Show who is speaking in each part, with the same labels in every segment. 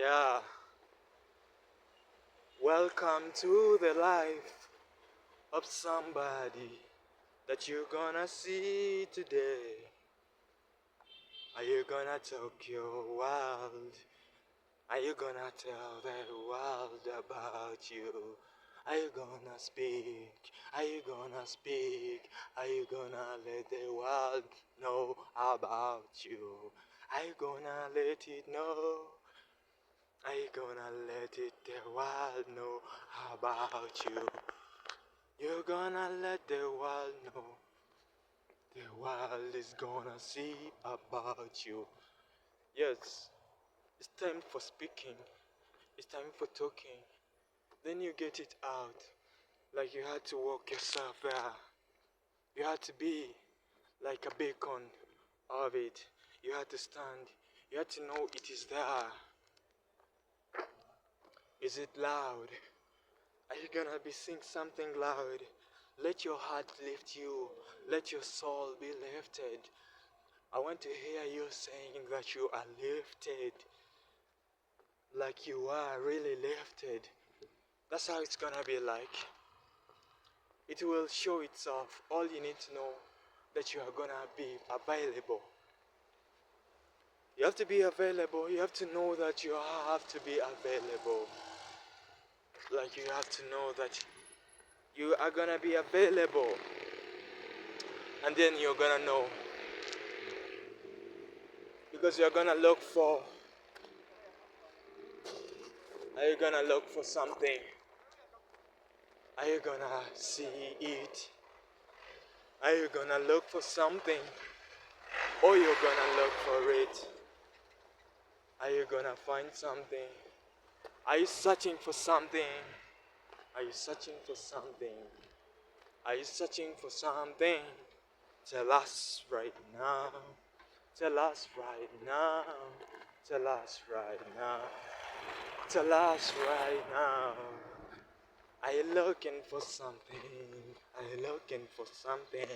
Speaker 1: Yeah, welcome to the life of somebody that you're gonna see today. Are you gonna talk your world? Are you gonna tell the world about you? Are you gonna speak? Are you gonna speak? Are you gonna let the world know about you? Are you gonna let it know? Are you gonna let the world know about you? You're gonna let the world know. The world is gonna see about you. Yes, it's time for speaking. It's time for talking. Then you get it out. Like you had to walk yourself there. You had to be like a beacon of it. You had to stand. You had to know it is there. Is it loud? Are you gonna be sing something loud? Let your heart lift you. Let your soul be lifted. I want to hear you saying that you are lifted. Like you are really lifted. That's how it's gonna be like. It will show itself. All you need to know that you are gonna be available. You have to be available. You have to know that you have to be available. Like you have to know that you are gonna be available. And then you're gonna know. Because you're gonna look for. Are you gonna look for something? Are you gonna see it? Are you gonna look for something? Or you're gonna look for it? Are you gonna find something? Are you searching for something? Are you searching for something? Are you searching for something? Tell us right now. Tell us right now. Tell us right now. Tell us right now. Are you looking for something? Are you looking for something?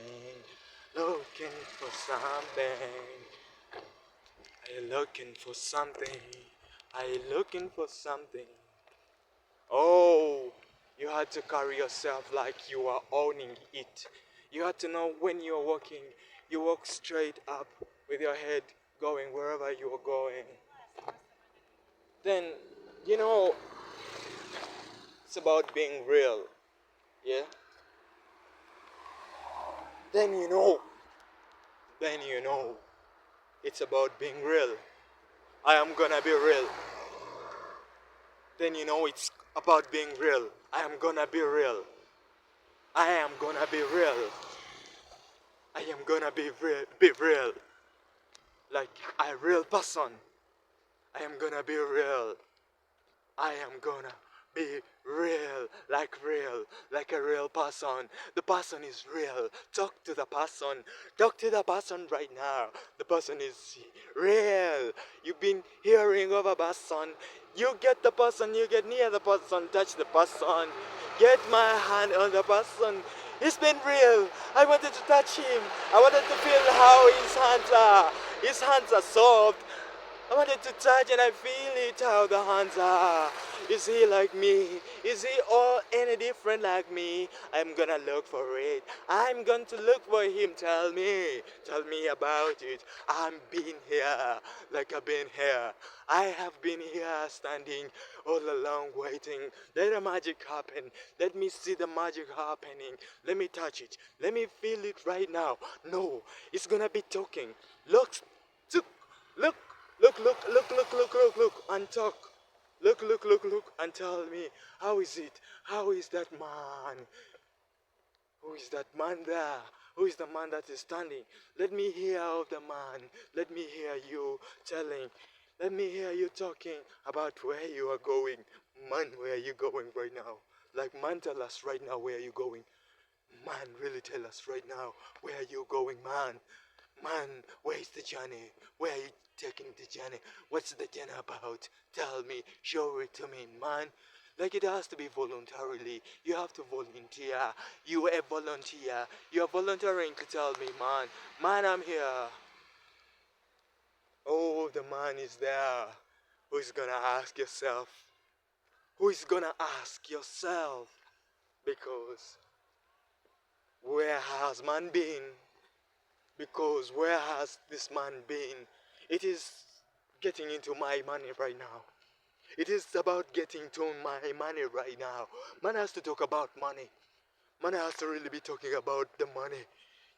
Speaker 1: Looking for something. Are you looking for something? Are you looking for something? Oh, you had to carry yourself like you are owning it. You had to know when you're walking, you walk straight up with your head going wherever you are going. Then, you know, it's about being real. Yeah? Then you know. Then you know. It's about being real. I am gonna be real. Then you know it's about being real. I am gonna be real. I am gonna be real. I am gonna be real. Be real. Like a real person. I am gonna be real. I am gonna be real, like a real person. The person is real. Talk to the person. Talk to the person right now. The person is real. You've been hearing of a person. You get the person, you get near the person, touch the person. Get my hand on the person. He's been real. I wanted to touch him. I wanted to feel how his hands are. His hands are soft. I wanted to touch and I feel it how the hands are. Is he like me? Is he all any different like me? I'm gonna look for it. I'm going to look for him. Tell me about it. I'm been here like I've been here. I have been here standing all along waiting. Let the magic happen. Let me see the magic happening. Let me touch it. Let me feel it right now. No, it's gonna be talking. Look, look. Look, and talk. Look, and tell me, how is it? How is that man? Who is that man there? Who is the man that is standing? Let me hear of the man. Let me hear you telling. Let me hear you talking about where you are going. Man, where are you going right now? Like, man, tell us right now where are you going. Man, really tell us right now where are you going, man. Man, where's the journey? Where are you taking the journey? What's the journey about? Tell me, show it to me, man. Like it has to be voluntarily. You have to volunteer. You are a volunteer. You are volunteering to tell me, man. Man, I'm here. Oh, the man is there. Who is gonna ask yourself? Who is gonna ask yourself? Because where has man been? Because where has this man been? It is getting into my money right now. It is about getting to my money right now. Man has to talk about money. Man has to really be talking about the money.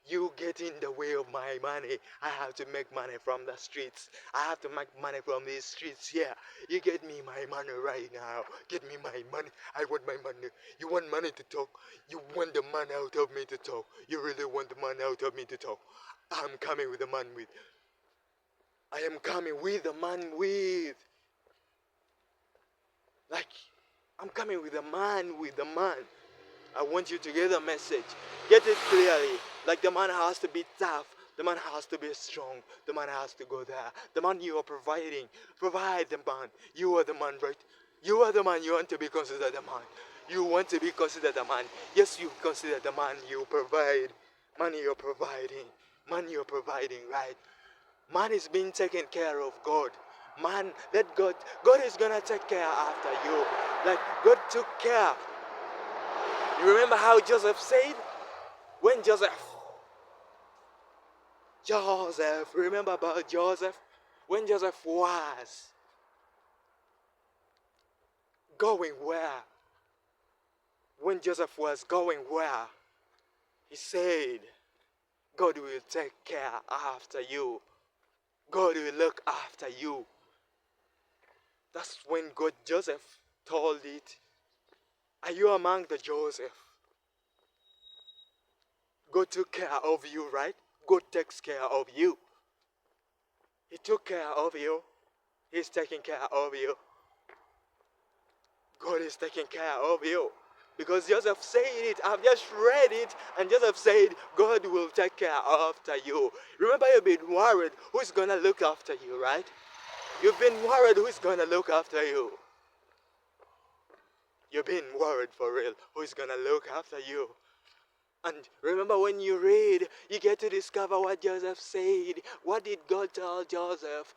Speaker 1: You get in the way of my money. I have to make money from the streets. I have to make money from these streets here. You get me my money right now. Get me my money. I want my money. You want money to talk. You want the man out of me to talk. You really want the man out of me to talk. I'm coming with the man with. I am coming with the man with. Like, I'm coming with the man with the man. I want you to get the message. Get it clearly. Like the man has to be tough. The man has to be strong. The man has to go there. The man you are providing. Provide the man. You are the man, right? You are the man. You want to be considered the man. You want to be considered the man. Yes, you consider the man you provide. Money you're providing. Money you're providing, right? Man is being taken care of God. Man, let God is gonna take care after you. Like God took care. You remember how Joseph said? When Joseph, remember about Joseph? When Joseph was going where? When Joseph was going where? He said, God will take care after you. God will look after you. That's when Joseph told it. Are you among the Joseph? God took care of you, right? God takes care of you. He took care of you. He's taking care of you. God is taking care of you. Because Joseph said it. I've just read it. And Joseph said, God will take care after you. Remember, you've been worried who's going to look after you, right? You've been worried who's going to look after you. You've been worried for real. Who's going to look after you? And remember, when you read, you get to discover what Joseph said. What did God tell Joseph?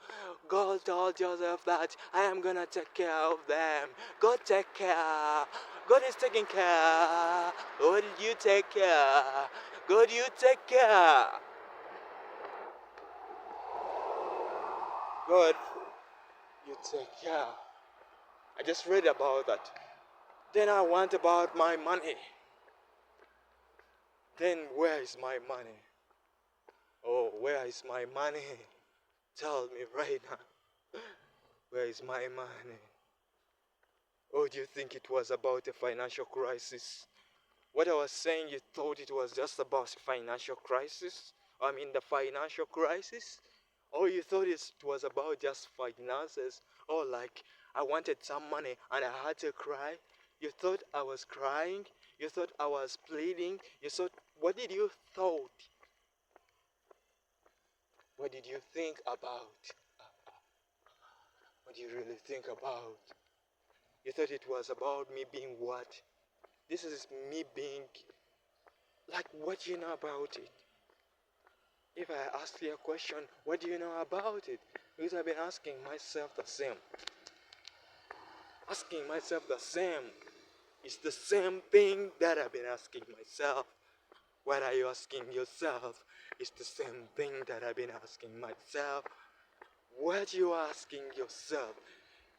Speaker 1: God told Joseph that I am going to take care of them. God take care. God is taking care. God, you take care. God, you take care. God, you take care. I just read about that. Then I want about my money. Then where is my money? Oh, where is my money? Tell me right now. Where is my money? Oh, do you think it was about a financial crisis? What I was saying, you thought it was just about a financial crisis? I mean, the financial crisis? Or you thought it was about just finances? Or like, I wanted some money and I had to cry? You thought I was crying? You thought I was pleading? You thought, what did you thought? What did you think about? What do you really think about? You thought it was about me being what? This is me being, like, what do you know about it? If I ask you a question, what do you know about it? Because I've been asking myself the same. Asking myself the same. It's the same thing that I've been asking myself. What are you asking yourself? It's the same thing that I've been asking myself. What you asking yourself?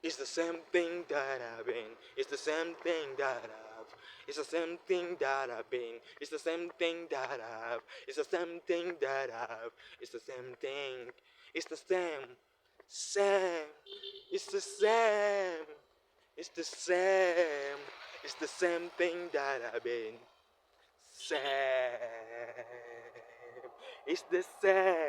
Speaker 1: It's the same thing that I've been. It's the same thing that I've. It's the same thing that I've been. It's the same thing that I've. It's the same thing that I've. It's the same thing. It's the same. Same. It's the same. It's the same. It's the same thing that I've been. Same. It's the same.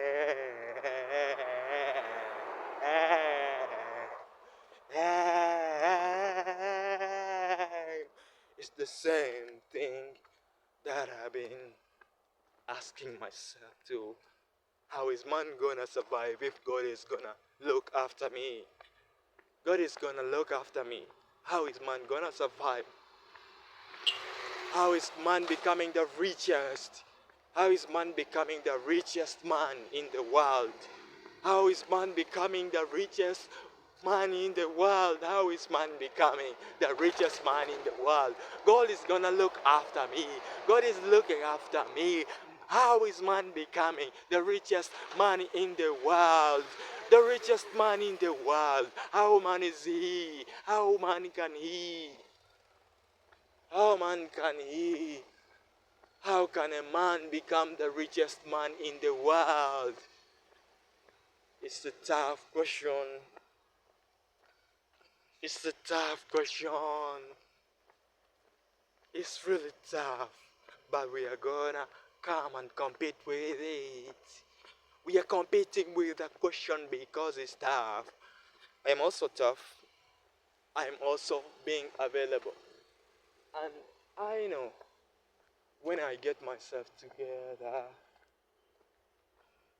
Speaker 1: It's the same thing that I've been asking myself too. How is man gonna survive if God is gonna look after me? God is gonna look after me. How is man gonna survive? How is man becoming the richest? How is man becoming the richest man in the world? How is man becoming the richest man in the world. How is man becoming the richest man in the world? God is gonna look after me. God is looking after me. How is man becoming the richest man in the world? The richest man in the world. How man is he? How man can he? How man can he? How can a man become the richest man in the world? It's a tough question. It's a tough question. It's really tough. But we are gonna come and compete with it. We are competing with the question because it's tough. I'm also tough. I'm also being available. And I know when I get myself together,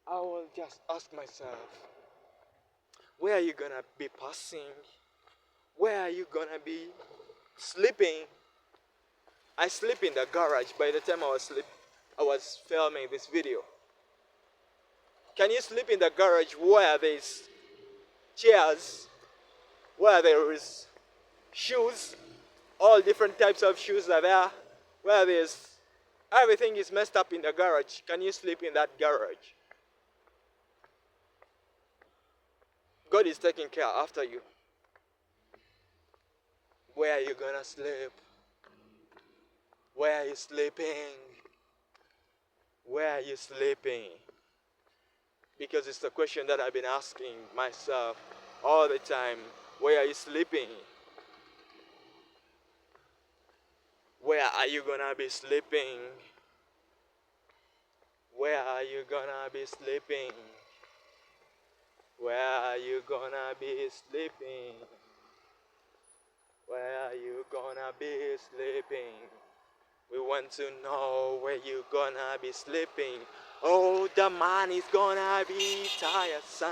Speaker 1: I will just ask myself, where are you gonna be passing? Where are you gonna be sleeping? I sleep in the garage. By the time I was filming this video. Can you sleep in the garage where there's chairs, where there is shoes, all different types of shoes are there, where there's everything is messed up in the garage? Can you sleep in that garage? God is taking care after you. Where are you gonna sleep? Where are you sleeping? Where are you sleeping? Because it's the question that I've been asking myself all the time. Where are you sleeping? Where are you gonna be sleeping? Where are you gonna be sleeping? Where are you gonna be sleeping? Where are you gonna be sleeping? We want to know where you gonna be sleeping. Oh, the man is gonna be tiresome.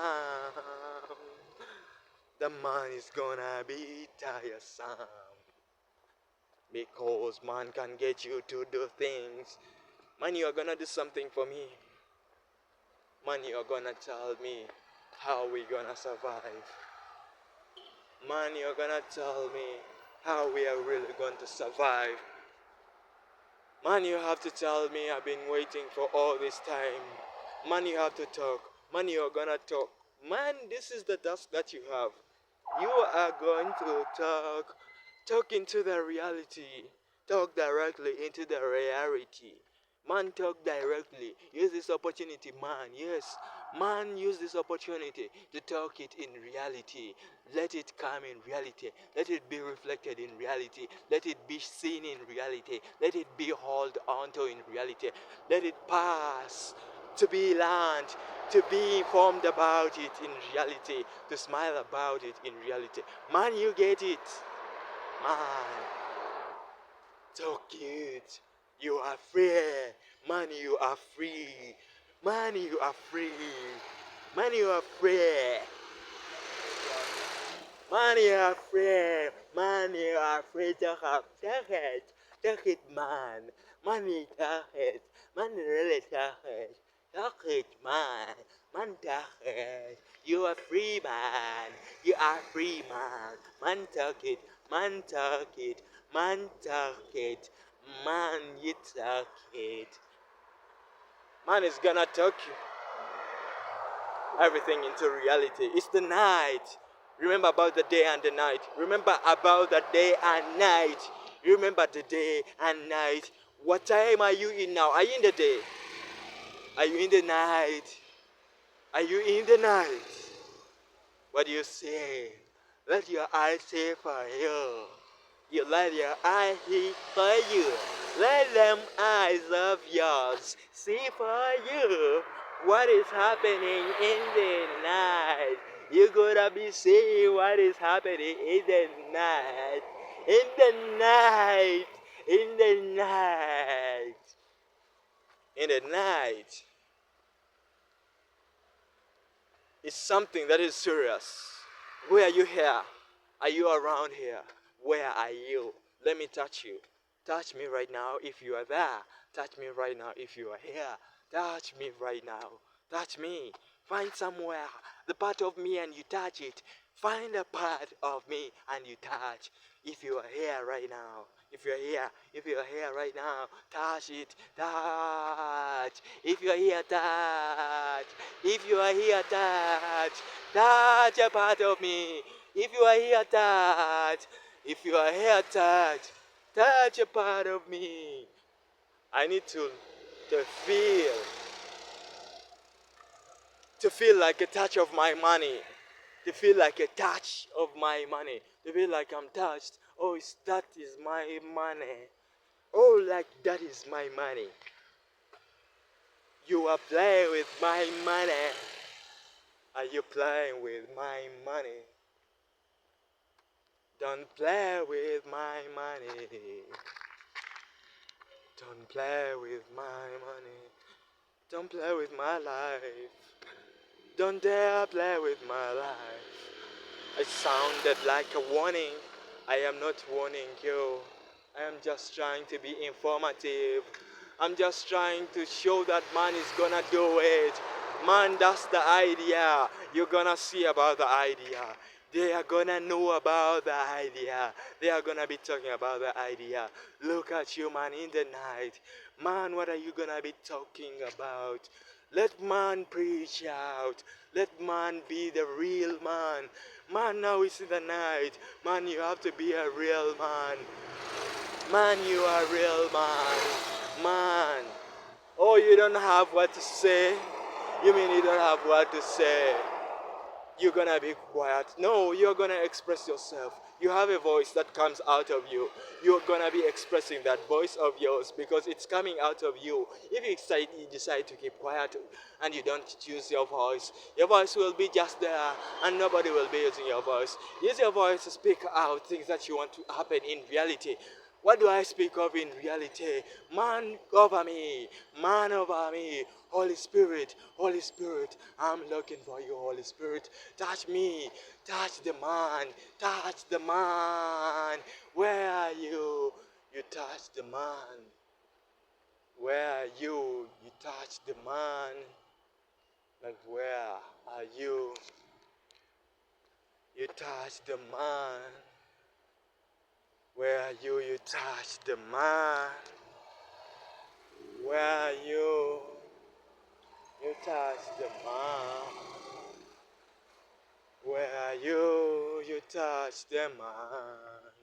Speaker 1: The man is gonna be tiresome. Because man can get you to do things. Man, you are gonna do something for me. Man, you are gonna tell me how we gonna survive. Man, you're gonna tell me how we are really going to survive. Man, you have to tell me I've been waiting for all this time. Man, you have to talk. Man, you're gonna talk. Man, this is the task that you have. You are going to talk. Talk into the reality. Talk directly into the reality. Man, talk directly. Use this opportunity, man. Yes, man, use this opportunity to talk it in reality. Let it come in reality. Let it be reflected in reality. Let it be seen in reality. Let it be held onto in reality. Let it pass to be learned, to be informed about it in reality, to smile about it in reality. Man, you get it. Man, so cute. You are free. Man, you are free. Man, you are free. Man, you are free. Man, you are free. Man, you are free to have. Take it. Take it, man. Money, take it. Man, really take it. Take it, man. Man, take it. You are free, man. You are free, man. Man, take it. Man, take it. Man, take it. Man, you take it. Man is gonna take everything into reality. It's the night. Remember about the day and the night. Remember about the day and night. Remember the day and night. What time are you in now? Are you in the day? Are you in the night? Are you in the night? What do you say? Let your eyes say for you. You let your eyes see for you. Let them eyes of yours see for you what is happening in the night. You gotta be seeing what is happening in the night. In the night. In the night. In the night. It's something that is serious. Where are you here? Are you around here? Where are you? Let me touch you. Touch me right now if you are there. Touch me right now if you are here. Touch me right now. Touch me. Find somewhere the part of me and you touch it. Find a part of me and you touch. If you are here right now, if you're here right now, touch it, touch. If you're here, touch. If you are here, touch a part of me. If you are here, touch. If you are here, touch a part of me. I need to feel, like a touch of my money, to feel like a touch of my money, to feel like I'm touched. Oh, that is my money. Oh, like that is my money. You are playing with my money. Are you playing with my money? Don't play with my money. Don't play with my money. Don't play with my life. Don't dare play with my life. It sounded like a warning. I am not warning you. I am just trying to be informative. I'm just trying to show that man is gonna do it. Man, that's the idea. You're gonna see about the idea. They are gonna know about the idea. They are gonna be talking about the idea. Look at you, man, in the night. Man, what are you gonna be talking about? Let man preach out. Let man be the real man. Man, now it's in the night. Man, you have to be a real man. Man, you are a real man. Man. Oh, you don't have what to say? You mean you don't have what to say? You're gonna be quiet. No, you're gonna express yourself. You have a voice that comes out of you. You're gonna be expressing that voice of yours because it's coming out of you. If you decide to keep quiet and you don't use your voice will be just there and nobody will be using your voice. Use your voice to speak out things that you want to happen in reality. What do I speak of in reality? Man over me, man over me. Holy Spirit, I'm looking for you, Holy Spirit. Touch me, touch the man, touch the man. Where are you? You touch the man. Where are you? You touch the man. Like, where are you? You touch the man. Where are you? You touch the man. Where are you? You touch the man. Where are you? You touch the man.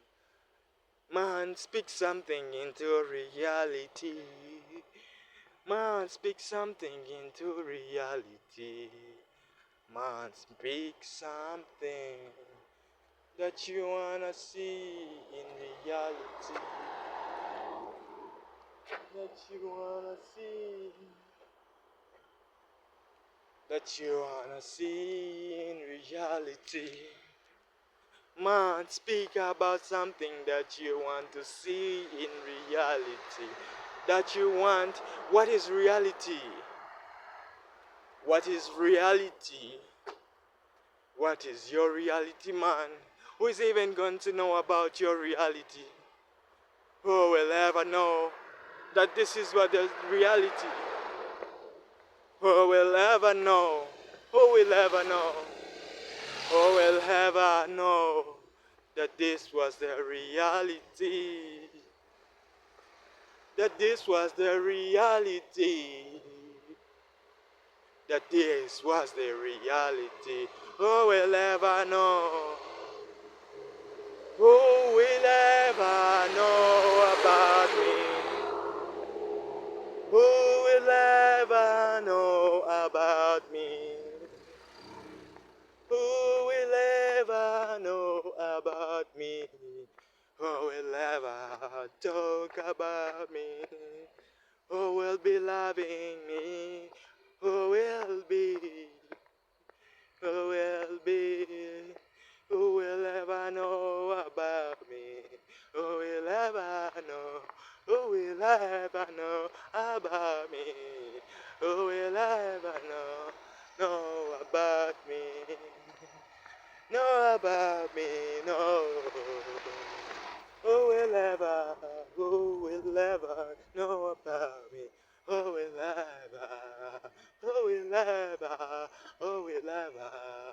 Speaker 1: Man, speak something into reality. Man, speak something into reality. Man, speak something that you wanna see in reality. That you wanna see. That you wanna see in reality. Man, speak about something that you want to see in reality. That you want. What is reality? What is reality? What is your reality, man? Who is even going to know about your reality? Who will ever know that this is what the reality? Who will ever know? Who will ever know? Who will ever know that this was the reality? That this was the reality. That this was the reality. Who will ever know? Who will ever know about me? Who will ever know about me? Who will ever know about me? Who will ever talk about me? Who will be loving me? Who will be? Who will be? Who will ever know about me? Who will ever know? Who will ever know about me? Who will ever know about me? Know about me, no. Who will ever know about me? Who will ever, who will ever, who will ever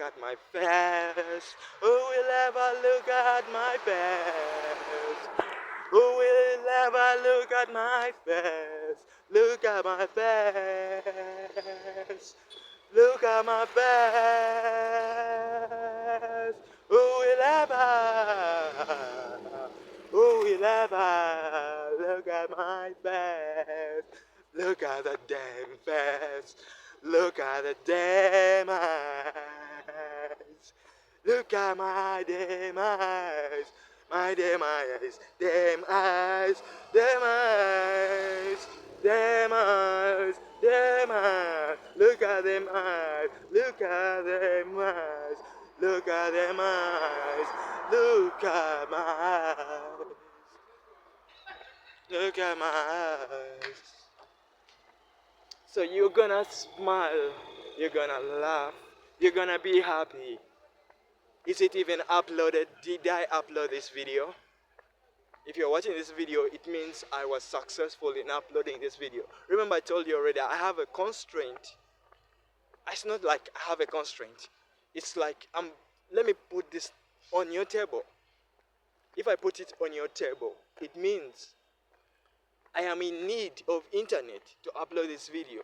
Speaker 1: at my face? Who will ever look at my face? Who will ever look at my face? Look at my face. Look at my face. Who will ever? Who will ever look at my face? Look at the damn face. Look at the damn eyes. Look at my damn eyes. My damn eyes. Damn eyes. Damn eyes. Damn eyes. Damn eyes. Look at them eyes. Look at them eyes. Look at them eyes. Look at my eyes. Look at my eyes. So you're gonna smile, you're gonna laugh, you're gonna be happy. Is it even uploaded? Did I upload this video? If you're watching this video, it means I was successful in uploading this video. Remember I told you already, I have a constraint. It's not like I have a constraint. It's like, let me put this on your table. If I put it on your table, it means I am in need of internet to upload this video.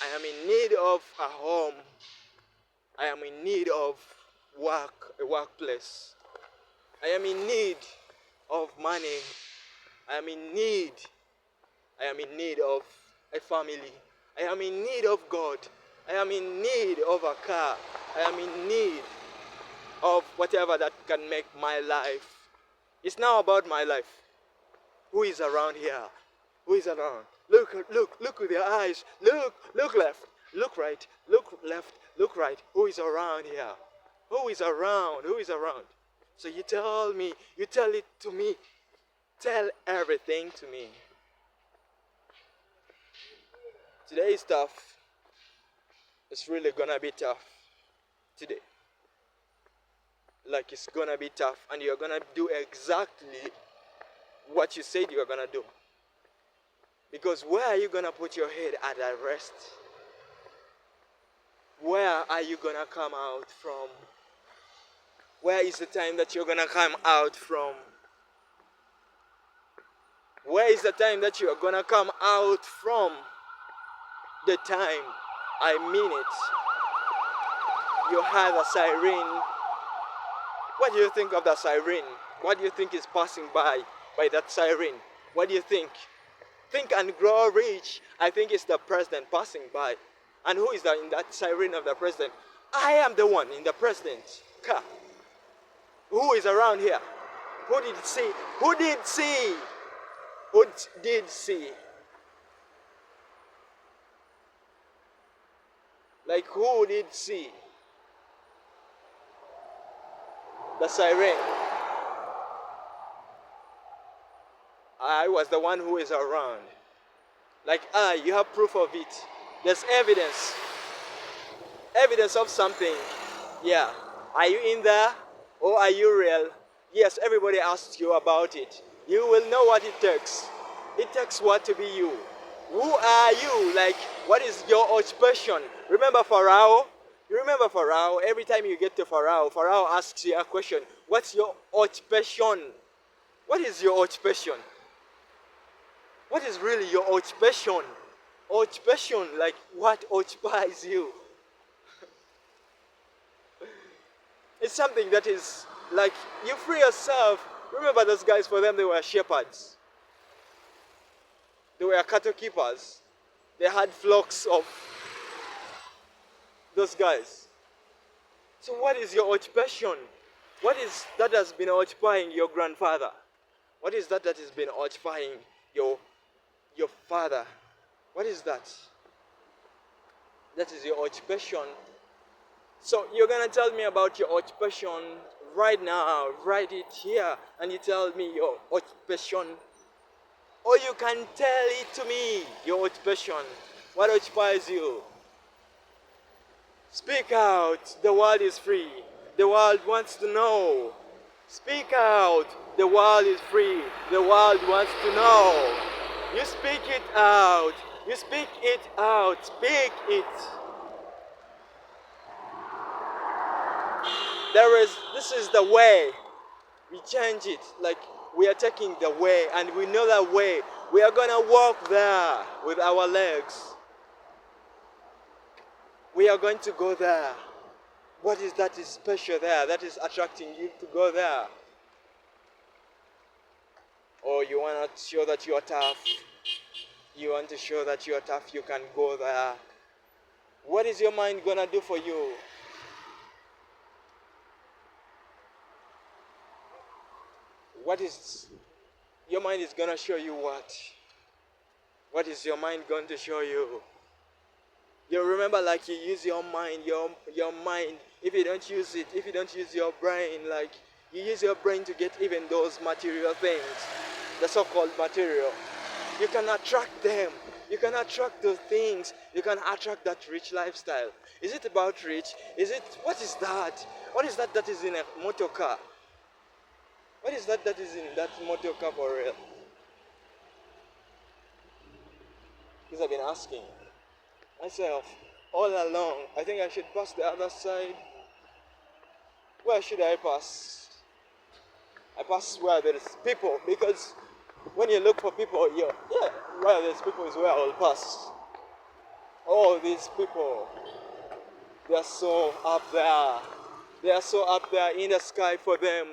Speaker 1: I am in need of a home. I am in need of work, a workplace. I am in need of money. I am in need of a family. I am in need of God. I am in need of a car. I am in need of whatever that can make my life. It's now about my life. Who is around here? Who is around? Look with your eyes. Look left, look right, look left, look right. Who is around here? Who is around? Who is around? So you tell me, you tell it to me. Tell everything to me. Today is tough. It's really gonna be tough today. Like it's gonna be tough, and you're gonna do exactly what you said you're gonna do. Because where are you gonna put your head at rest? Where are you gonna come out from? Where is the time that you're gonna come out from? Where is the time that you're gonna come out from? The time, I mean it. You heard the siren. What do you think of the siren? What do you think is passing by that siren? What do you think? Think and grow rich. I think it's the president passing by. And who is in that siren of the president? I am the one in the president's car. Who is around here? Who did see? Who did see? Who did see? Like who did see? The siren. I was the one who is around. Like you have proof of it. There's evidence. Evidence of something. Yeah. Are you in there? Or are you real? Yes, everybody asks you about it. You will know what it takes. It takes what to be you. Who are you? Like, what is your occupation? Remember Pharaoh? You remember Pharaoh? Every time you get to Pharaoh, Pharaoh asks you a question. What's your occupation? What is your occupation? What is really your occupation? Occupation, like what occupies you? It's something that is like you free yourself. Remember those guys, for them they were shepherds. They were cattle keepers. They had flocks of those guys. So what is your occupation? What is that has been occupying your grandfather? What is that has been occupying your father? What is that? That is your occupation. So you're gonna tell me about your occupation right now. Write it here and you tell me your occupation. Or you can tell it to me, your occupation. What occupies you? Speak out. The world is free. The world wants to know. Speak out. The world is free. The world wants to know. You speak it out. You speak it out. Speak it. This is the way. We change it. Like we are taking the way and we know that way. We are gonna walk there with our legs. We are going to go there. What is that is special there that is attracting you to go there? Or you want to show that you are tough. You want to show that you are tough, you can go there. What is your mind gonna do for you? What is your mind is gonna show you what? What is your mind going to show you? You remember, like, you use your mind, your mind. If you don't use it, if you don't use your brain, like you use your brain to get even those material things, the so-called material. You can attract them. You can attract those things. You can attract that rich lifestyle. Is it about rich? What is that? What is that is in a motor car? What is that is in that motor car for real? Because I've been asking myself all along. I think I should pass the other side. Where should I pass? I pass where there is people, because when you look for people, where there's people is where I will pass. All these people, they are so up there. They are so up there in the sky for them.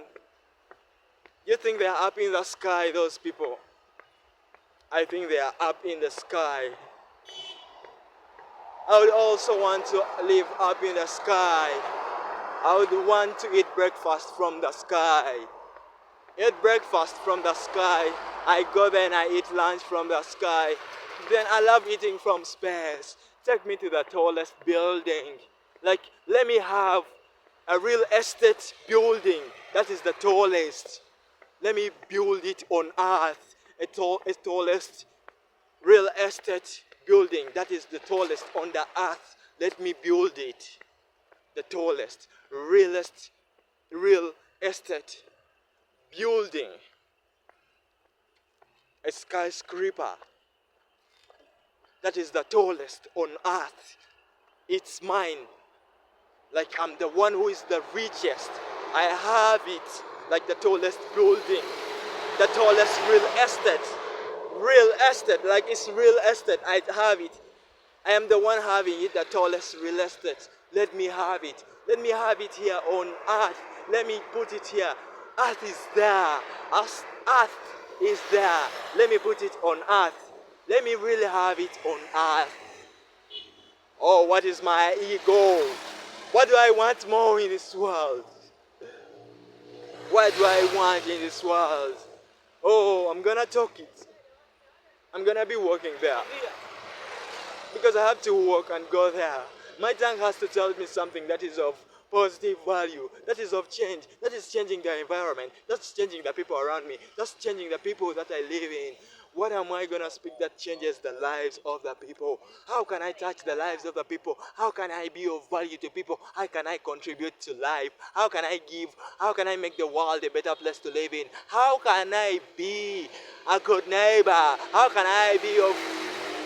Speaker 1: You think they are up in the sky, those people? I think they are up in the sky. I would also want to live up in the sky. I would want to eat breakfast from the sky. Eat breakfast from the sky. I go there and I eat lunch from the sky. Then I love eating from space. Take me to the tallest building. Like, let me have a real estate building that is the tallest. Let me build it on earth. A tallest real estate building that is the tallest on the earth. Let me build it. The tallest real estate building. A skyscraper that is the tallest on earth. It's mine. Like, I'm the one who is the richest. I have it. Like the tallest building, the tallest real estate, like it's real estate. I have it. I am the one having it, the tallest real estate. Let me have it. Let me have it here on earth. Let me put it here. Earth is there. Earth is there. Let me put it on earth. Let me really have it on earth. Oh, what is my ego? What do I want more in this world? What do I want in this world? Oh, I'm gonna talk it. I'm gonna be walking there. Because I have to walk and go there. My tongue has to tell me something that is of positive value, that is of change, that is changing the environment, that's changing the people around me, that's changing the people that I live in. What am I gonna speak that changes the lives of the people? How can I touch the lives of the people? How can I be of value to people? How can I contribute to life? How can I give? How can I make the world a better place to live in? How can I be a good neighbor? How can I be of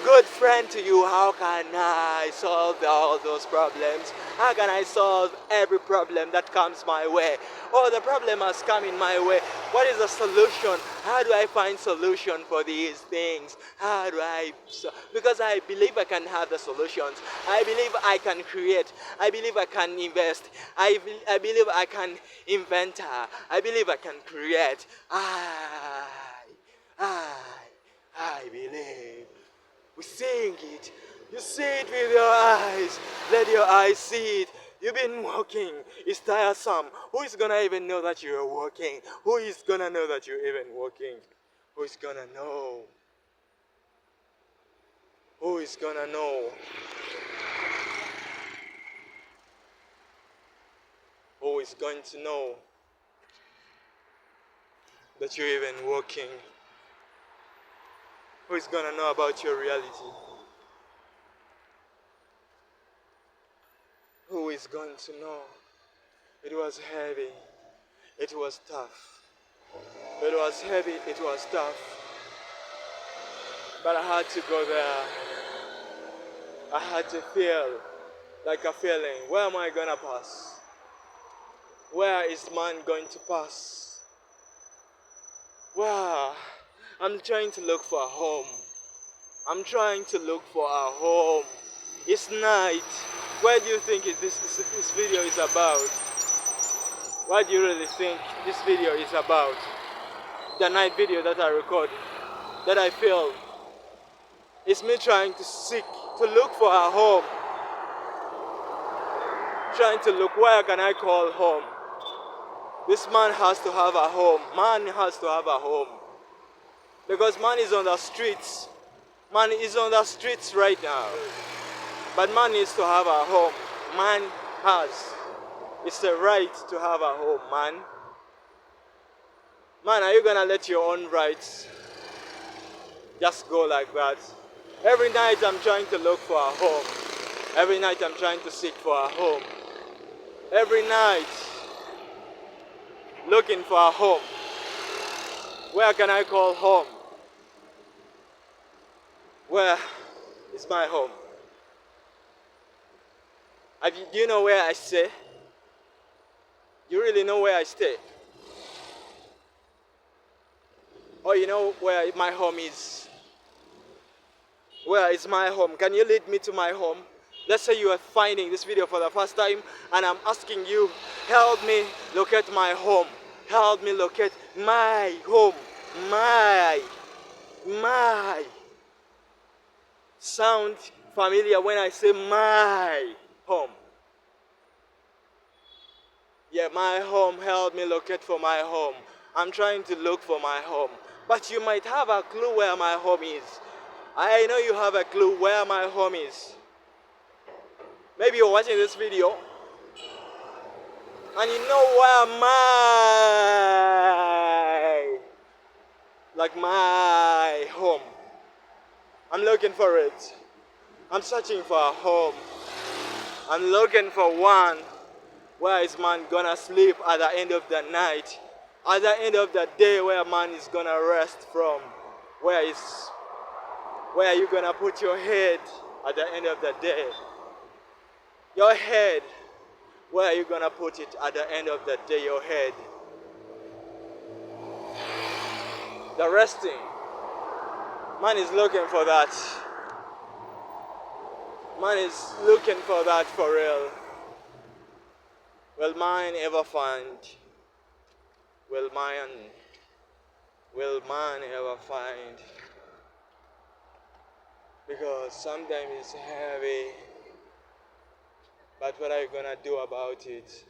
Speaker 1: good friend to you? How can I solve all those problems? How can I solve every problem that comes my way? Oh, the problem has come in my way. What is the solution? How do I find solution for these things? Because I believe I can have the solutions. I believe I can create. I believe I can invest. I believe I can invent. I believe I can create. I believe. We sing it. You see it with your eyes. Let your eyes see it. You've been walking. It's tiresome. Who is gonna even know that you're walking? Who is gonna know that you're even walking? Who is gonna know? Who is gonna know? Who is going to know that you're even walking? Who is gonna know about your reality? Who is going to know? It was heavy. It was tough. It was heavy. It was tough. But I had to go there. I had to feel like a feeling. Where am I gonna pass? Where is man going to pass? Wow, I'm trying to look for a home. I'm trying to look for a home. It's night. What do you think this video is about? What do you really think this video is about? The night video that I recorded, that I filmed. It's me trying to look for a home. Trying to look, where can I call home? This man has to have a home. Man has to have a home. Because man is on the streets. Man is on the streets right now. But man needs to have a home. Man has. It's the right to have a home, man. Man, are you gonna let your own rights just go like that? Every night I'm trying to look for a home. Every night I'm trying to seek for a home. Every night, looking for a home. Where can I call home? Where is my home? Do you know where I stay? You really know where I stay? Oh, you know where my home is? Where is my home? Can you lead me to my home? Let's say you are finding this video for the first time and I'm asking you, help me locate my home. Help me locate my home. My. Sound familiar when I say my home? Yeah, my home. Help me locate for my home. I'm trying to look for my home. But you might have a clue where my home is. I know you have a clue where my home is. Maybe you're watching this video and you know where my home. I'm looking for it. I'm searching for a home. I'm looking for one. Where is man gonna sleep at the end of the night? At the end of the day, where man is gonna rest from? Where are you gonna put your head at the end of the day? Your head. Where are you gonna put it at the end of the day? Your head. The resting. Man is looking for that. Man is looking for that for real. Will man ever find? Will man ever find? Because sometimes it's heavy. But what are you gonna do about it?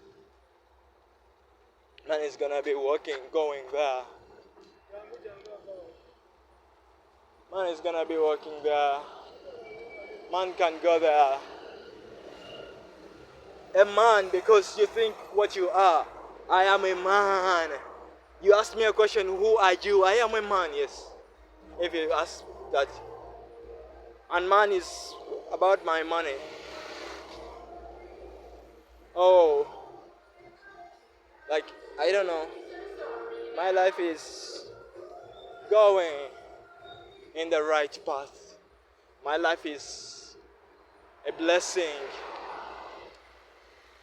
Speaker 1: Man is gonna be going there. Man is gonna be walking there. Man can go there. A man, because you think what you are. I am a man. You ask me a question, who are you? I am a man, yes. If you ask that. And man is about my money. Oh. Like, I don't know. My life is going in the right path. My life is a blessing.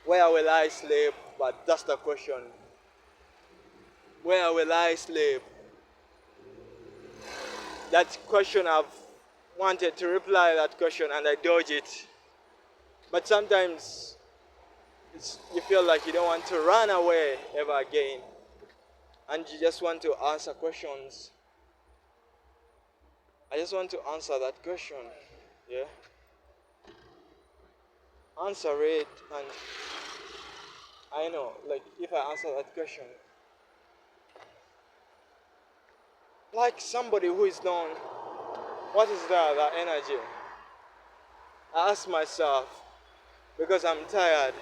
Speaker 1: Where will I sleep? But that's the question. Where will I sleep? That question, I've wanted to reply that question and I dodge it. But sometimes you feel like you don't want to run away ever again. And you just want to answer questions. I just want to answer that question. Yeah? Answer it, and I know, like, if I answer that question, like somebody who is known, what is that energy? I ask myself, because I'm tired.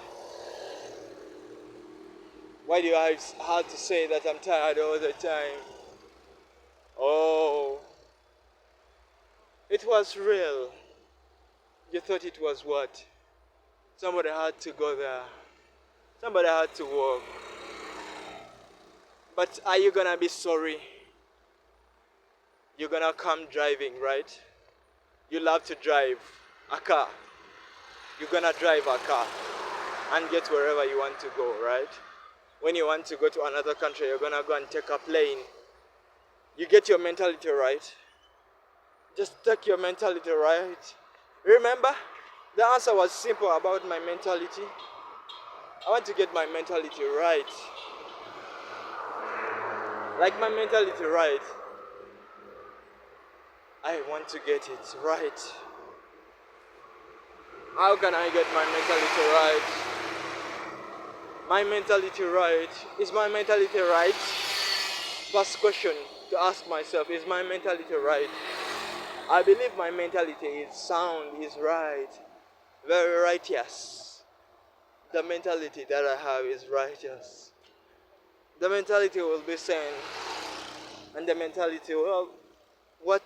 Speaker 1: Why do I have to say that I'm tired all the time? Oh, it was real. You thought it was what? Somebody had to go there. Somebody had to walk. But are you gonna be sorry? You're gonna come driving, right? You love to drive a car. You're gonna drive a car and get wherever you want to go, right? when you want to go to another country, you're gonna go and take a plane. You get your mentality right. Just take your mentality right. Remember, the answer was simple about my mentality. I want to get my mentality right. Like my mentality right. I want to get it right. How can I get my mentality right? My mentality right. Is my mentality right? First question to ask myself, is my mentality right? I believe my mentality is sound, is right, very righteous. The mentality that I have is righteous. The mentality will be sane, and the mentality, well, what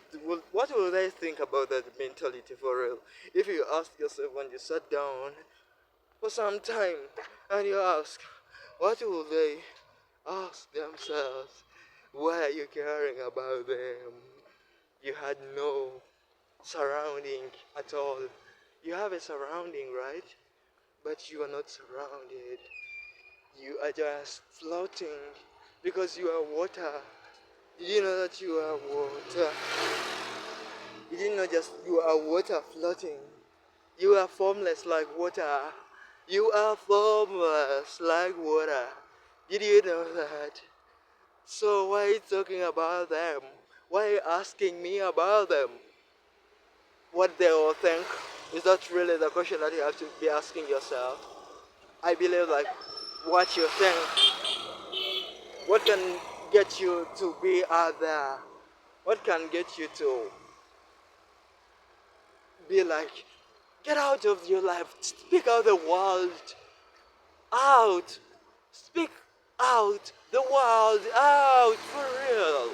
Speaker 1: will they think about that mentality for real? If you ask yourself when you sat down for some time and you ask, what will they ask themselves? Why are you caring about them? You had no surrounding at all. You have a surrounding, right? But you are not surrounded. You are just floating because you are water. Did you know that you are water? You didn't know just you are water floating. You are formless like water. You are formless like water. Did you know that? So why are you talking about them? Why are you asking me about them? What they will think? Is that really the question that you have to be asking yourself? I believe like what you think, what can get you to be out there? What can get you to be like, get out of your life, speak out the world, out, speak out, the world out, for real.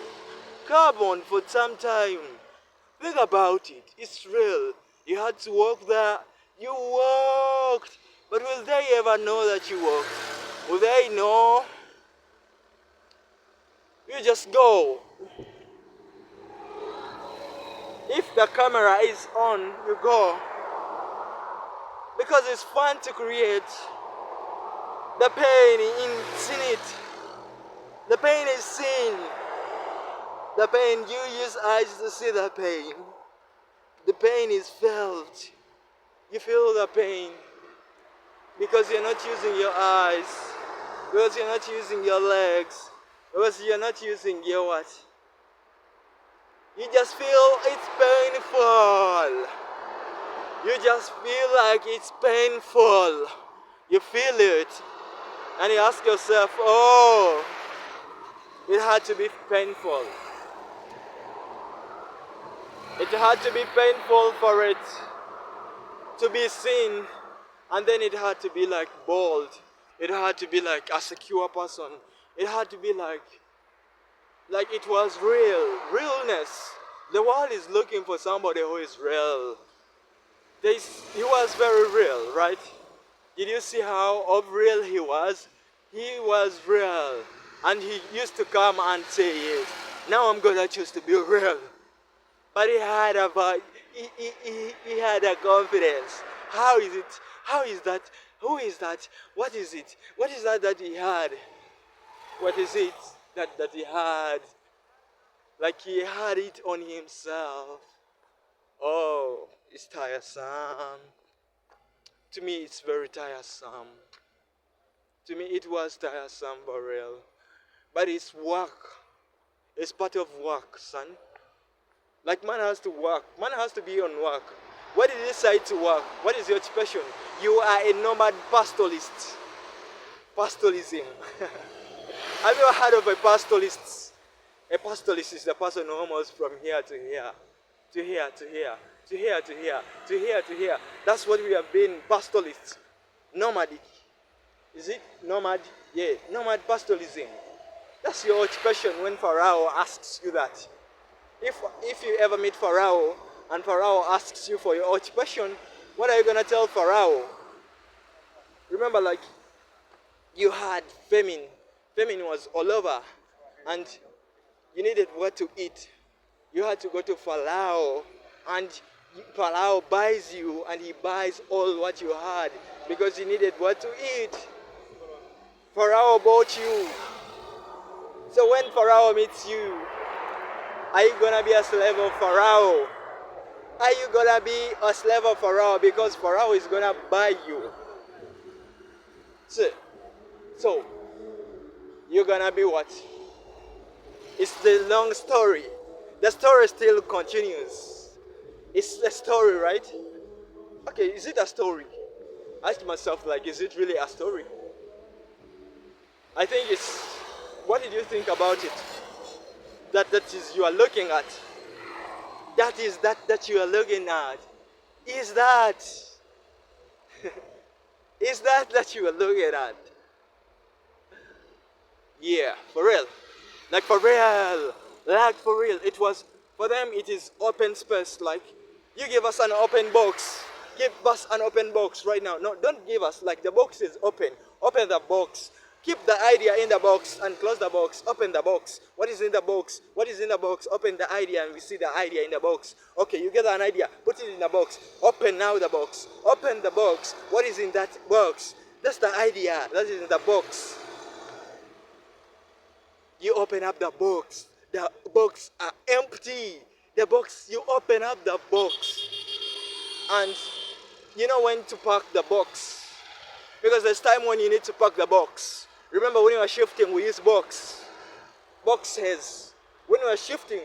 Speaker 1: Come on for some time. Think about it, it's real. You had to walk there, you walked. But will they ever know that you walked? Will they know? You just go. If the camera is on, you go. Because it's fun to create. The pain is in it. The pain is seen. The pain, you use eyes to see the pain. The pain is felt. You feel the pain. Because you're not using your eyes. Because you're not using your legs. Because you're not using your what? You just feel it's painful. You just feel like it's painful. You feel it. And you ask yourself, oh, it had to be painful. It had to be painful for it to be seen. And then it had to be like bold. It had to be like a secure person. It had to be like it was real. Realness. The world is looking for somebody who is real. He was very real, right? Did you see how real he was? He was real. And he used to come and say it. Now I'm gonna choose to be real. But he had he had a confidence. How is it? How is that? Who is that? What is it? What is that he had? What is it that he had? Like he had it on himself. Oh, it's tiresome. To me, it's very tiresome. To me, it was tiresome for real. But it's work. It's part of work, son. Like man has to work. Man has to be on work. What did you decide to work? What is your occupation? You are a nomad pastoralist. Pastoralism. Have you ever heard of a pastoralist? A pastoralist is the person who moves from here to here, to here to here, to here to here, to here to here. That's what we have been, pastoralists. Nomadic. Is it nomad? Yeah, nomad pastoralism. That's your occupation when Pharaoh asks you that. If you ever meet Pharaoh and Pharaoh asks you for your occupation, what are you gonna tell Pharaoh? Remember, like you had famine. Famine was all over, and you needed what to eat. You had to go to Pharaoh, and Pharaoh buys you, and he buys all what you had because you needed what to eat. Pharaoh bought you. So when Pharaoh meets you, are you gonna be a slave of Pharaoh? Are you gonna be a slave of Pharaoh because Pharaoh is gonna buy you? So you're gonna be what? It's the long story. The story still continues. It's a story, right? Okay, is it a story? I asked myself, like, is it really a story? I think it's. What did you think about it? That is you are looking at. That is that you are looking at. Is that? Is that you are looking at? Yeah, for real. Like for real. Like for real. It was, for them it is open space. Like, you give us an open box. Give us an open box right now. No, don't give us, like, the box is open. Open the box. Keep the idea in the box and close the box. Open the box. What is in the box? What is in the box? Open the idea and we see the idea in the box. Okay, you get an idea. Put it in the box. Open now the box. Open the box. What is in that box? That's the idea. That is in the box. You open up the box. The box are empty. The box, you open up the box. And you know when to pack the box. Because there's time when you need to pack the box. Remember when you were shifting, we use box. Boxes. When we are shifting,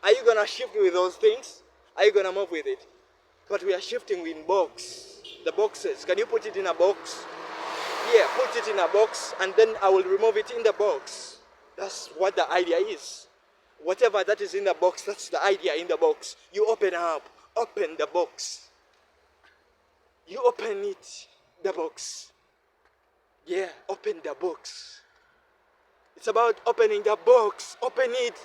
Speaker 1: are you gonna shift with those things? Are you gonna move with it? But we are shifting with box. The boxes. Can you put it in a box? Yeah, put it in a box and then I will remove it in the box. That's what the idea is. Whatever that is in the box, that's the idea in the box. You open up. Open the box. You open it. The box. Yeah, open the box. It's about opening the box. Open it.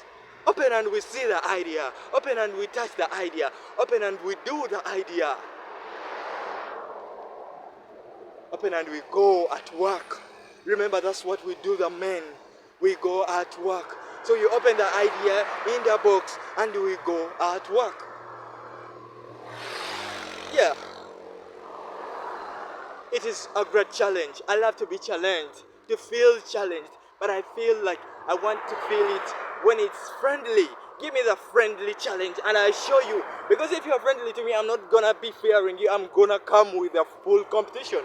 Speaker 1: Open and we see the idea. Open and we touch the idea. Open and we do the idea. Open and we go at work. Remember, that's what we do, the men. We go at work. So you open the idea in the box and we go at work. Yeah. It is a great challenge. I love to be challenged, to feel challenged. But I feel like I want to feel it when it's friendly. Give me the friendly challenge and I show you. Because if you're friendly to me, I'm not gonna be fearing you. I'm gonna come with a full competition.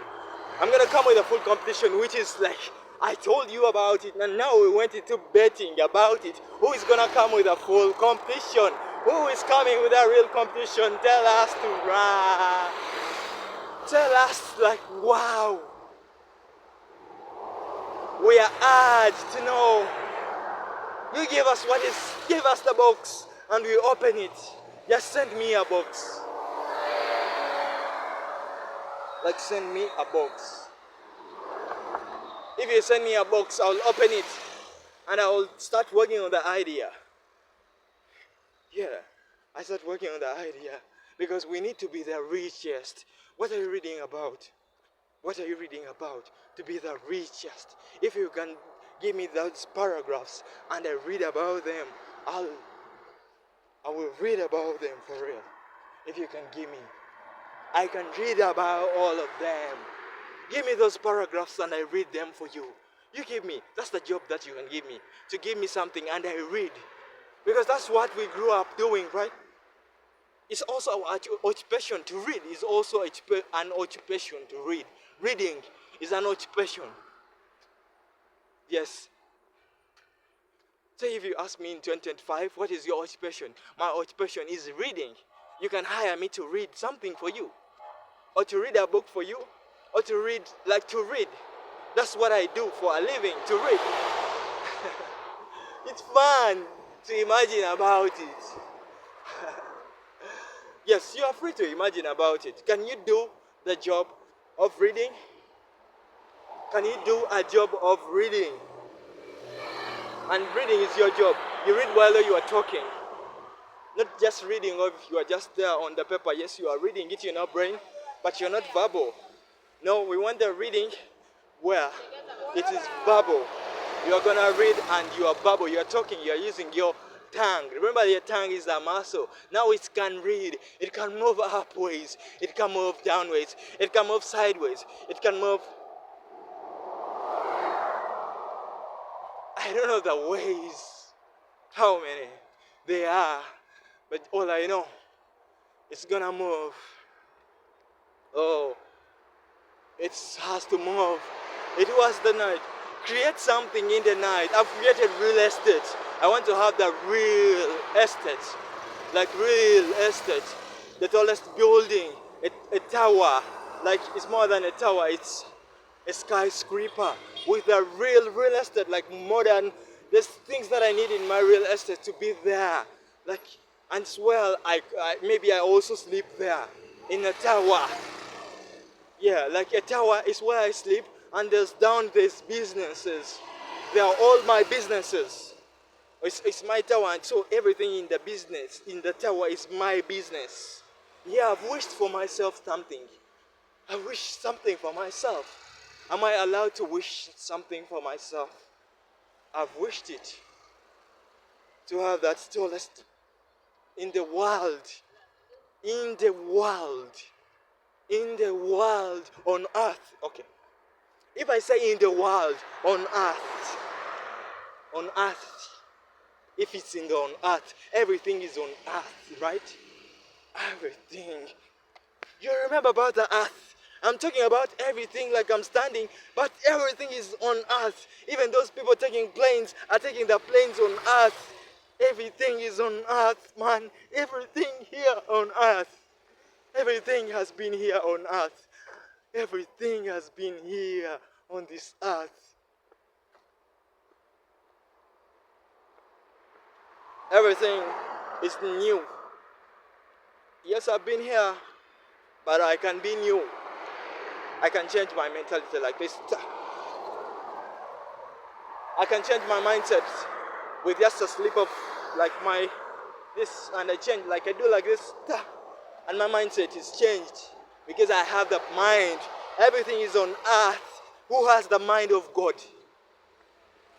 Speaker 1: I'm gonna come with a full competition, which is like, I told you about it, and now we went into betting about it. Who is gonna come with a full competition? Who is coming with a real competition? Tell us to run. Tell us, like, wow. We are urged to know. You give us what is, give us the box, and we open it. Just send me a box. Like, send me a box. If you send me a box, I'll open it and I'll start working on the idea. Yeah, I start working on the idea because we need to be the richest. What are you reading about? What are you reading about? To be the richest. If you can give me those paragraphs and I read about them, I will read about them for real. If you can give me, I can read about all of them. Give me those paragraphs and I read them for you. You give me. That's the job that you can give me. To give me something and I read. Because that's what we grew up doing, right? It's also our occupation to read. It's also an occupation to read. Reading is an occupation. Yes. So if you ask me in 2025, what is your occupation? My occupation is reading. You can hire me to read something for you. Or to read a book for you. Or to read, like to read. That's what I do for a living, to read. It's fun to imagine about it. Yes, you are free to imagine about it. Can you do the job of reading? Can you do a job of reading? And reading is your job. You read while you are talking. Not just reading or if you are just there on the paper. Yes, you are reading it in your brain, but you're not verbal. No, we want the reading where it is verbal. You are gonna read and you are verbal. You are talking. You are using your tongue. Remember, your tongue is a muscle. Now it can read. It can move upwards. It can move downwards. It can move sideways. It can move I don't know the ways, how many they are, but all I know, it's gonna move. Oh, it has to move. It was the night. Create something in the night. I've created real estate. I want to have the real estate. Like real estate. The tallest building. A tower. Like it's more than a tower. It's a skyscraper with a real estate. Like modern. There's things that I need in my real estate to be there. Like, and as well, maybe I also sleep there in a tower. Yeah, like a tower is where I sleep, and there's businesses. They are all my businesses. It's my tower, and so everything in the business, in the tower, is my business. Yeah, I've wished for myself something. I wish something for myself. Am I allowed to wish something for myself? I've wished it. To have that tallest in the world. In the world. In the world, on earth. Okay. If I say in the world, on earth, if it's on earth, everything is on earth, right? Everything. You remember about the earth? I'm talking about everything like I'm standing, but everything is on earth. Even those people taking planes are taking the planes on earth. Everything is on earth, man. Everything here on earth. Everything has been here on earth. Everything has been here on this earth. Everything is new. Yes, I've been here, but I can be new. I can change my mentality like this. I can change my mindset with just a slip of like this, and I change like I do like this, and my mindset is changed because I have the mind. Everything is on earth. Who has the mind of God?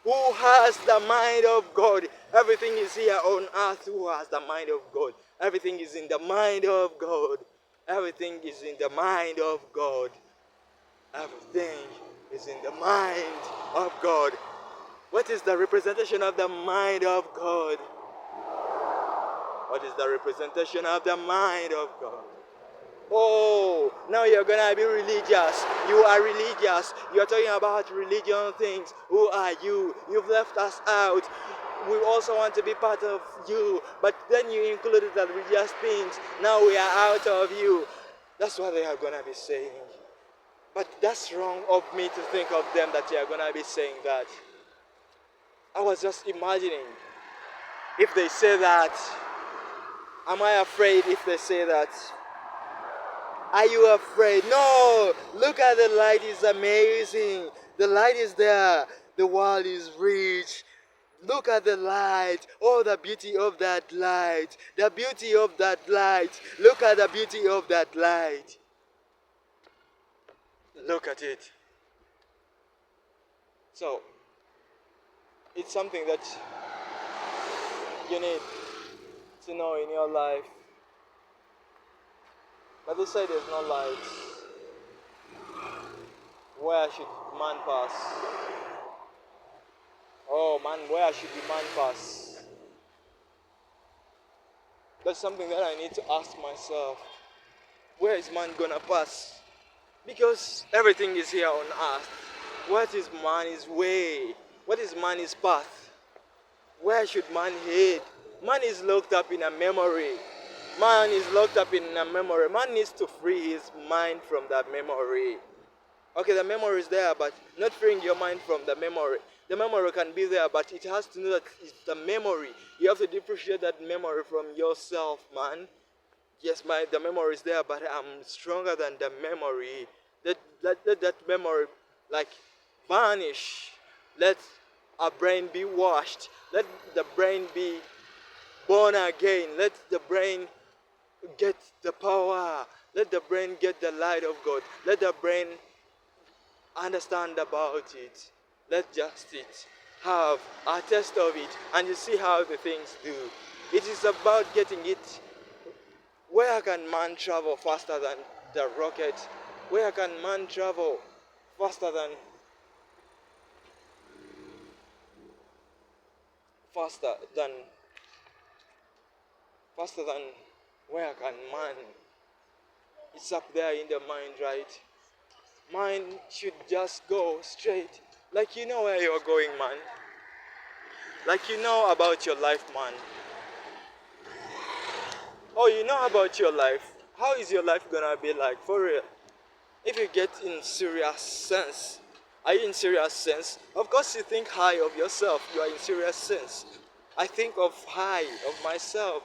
Speaker 1: Who has the mind of God? Everything is here on earth. Who has the mind of God? Everything is in the mind of God. Everything is in the mind of God. Everything is in the mind of God. What is the representation of the mind of God? What is the representation of the mind of God? Oh, now you're gonna be religious. You are religious. You're talking about religion things. Who are you? You've left us out. We also want to be part of you, but then you included the religious things. Now we are out of you. That's what they are gonna be saying. But that's wrong of me to think of them that they are gonna be saying that. I was just imagining if they say that. Am I afraid if they say that? Are you afraid? No! Look at the light, it's amazing. The light is there. The world is rich. Look at the light. Oh, the beauty of that light. The beauty of that light. Look at the beauty of that light. Look at it. So, it's something that you need to know in your life. But they say there's no light. Where should man pass? Oh man, where should the man pass? That's something that I need to ask myself. Where is man gonna pass? Because everything is here on earth. What is man's way? What is man's path? Where should man head? Man is locked up in a memory. Man is locked up in a memory. Man needs to free his mind from that memory. Okay, the memory is there, but not freeing your mind from the memory. The memory can be there, but it has to know that it's the memory. You have to differentiate that memory from yourself, man. Yes, the memory is there, but I'm stronger than the memory. Let that memory, like, vanish. Let our brain be washed. Let the brain be born again. Let the brain get the power. Let the brain get the light of God. Let the brain understand about it. Let just it have a taste of it, and you see how the things do. It is about getting it. Where can man travel faster than the rocket? Where can man travel faster than faster than faster than where can man? It's up there in the mind, right? Mind should just go straight. Like you know where you're going, man. Like you know about your life, man. Oh, you know about your life. How is your life gonna be like for real? If you get in serious sense. Are you in serious sense? Of course you think high of yourself. You are in serious sense. I think of high of myself.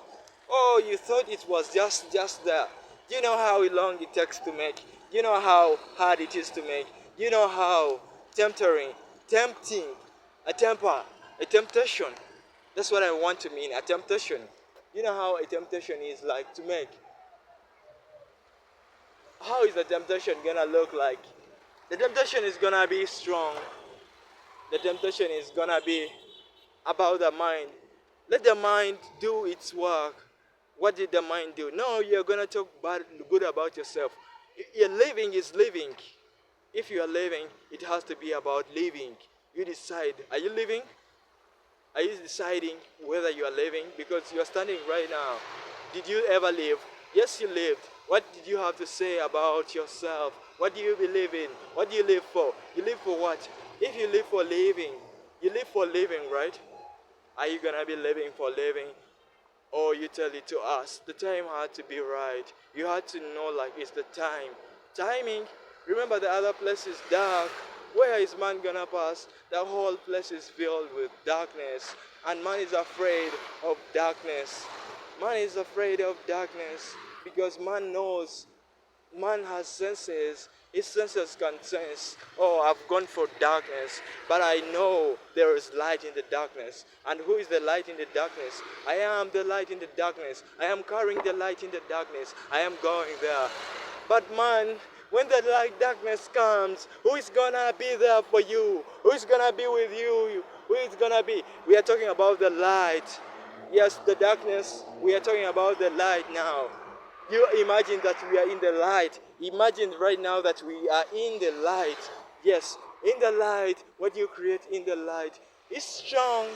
Speaker 1: Oh, you thought it was just there. Do you know how long it takes to make? Do you know how hard it is to make? Do you know how tempting, a temper, a temptation. That's what I want to mean, a temptation. You know how a temptation is like to make? How is the temptation gonna look like? The temptation is gonna be strong. The temptation is gonna be about the mind. Let the mind do its work. What did the mind do? No, you're gonna talk good about yourself. Your living is living. If you are living, it has to be about living. You decide. Are you living? Are you deciding whether you are living? Because you are standing right now. Did you ever live? Yes, you lived. What did you have to say about yourself? What do you believe in? What do you live for? You live for what? If you live for living, you live for living, right? Are you gonna be living for living? Or you tell it to us? The time had to be right. You had to know like it's the time. Timing. Remember the other place is dark. Where is man gonna pass? The whole place is filled with darkness. And man is afraid of darkness. Man is afraid of darkness because man knows, man has senses. His senses can sense, oh, I've gone for darkness, but I know there is light in the darkness. And who is the light in the darkness? I am the light in the darkness. I am carrying the light in the darkness. I am going there. But man, when the light darkness comes, who is gonna be there for you? Who is gonna be with you? Who is gonna be? We are talking about the light. Yes, the darkness, we are talking about the light now. You imagine that we are in the light. Imagine right now that we are in the light. Yes, in the light, what you create in the light is strong.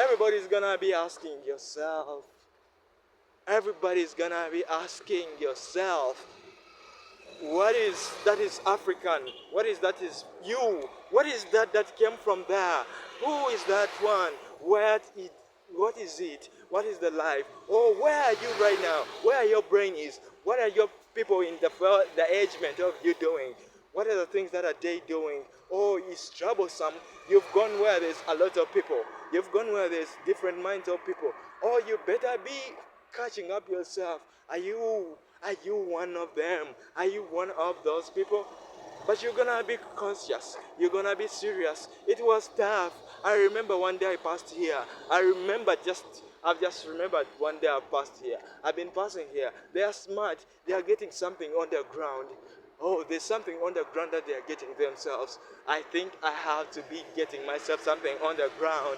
Speaker 1: Everybody's gonna be asking yourself. Everybody's gonna be asking yourself. What is that is African? What is that is you? What is that came from there? Who is that one? What is it? What is the life? Oh, where are you right now? Where your brain is? What are your people in the agement of you doing? What are the things that are they doing? Oh, it's troublesome. You've gone where there's a lot of people. You've gone where there's different minds of people. Oh, you better be catching up yourself. Are you one of them? Are you one of those people? But you're gonna be conscious. You're gonna be serious. It was tough. I remember one day I passed here. I've just remembered one day I passed here. I've been passing here. They are smart. They are getting something on the ground. Oh, there's something on the ground that they are getting themselves. I think I have to be getting myself something on the ground.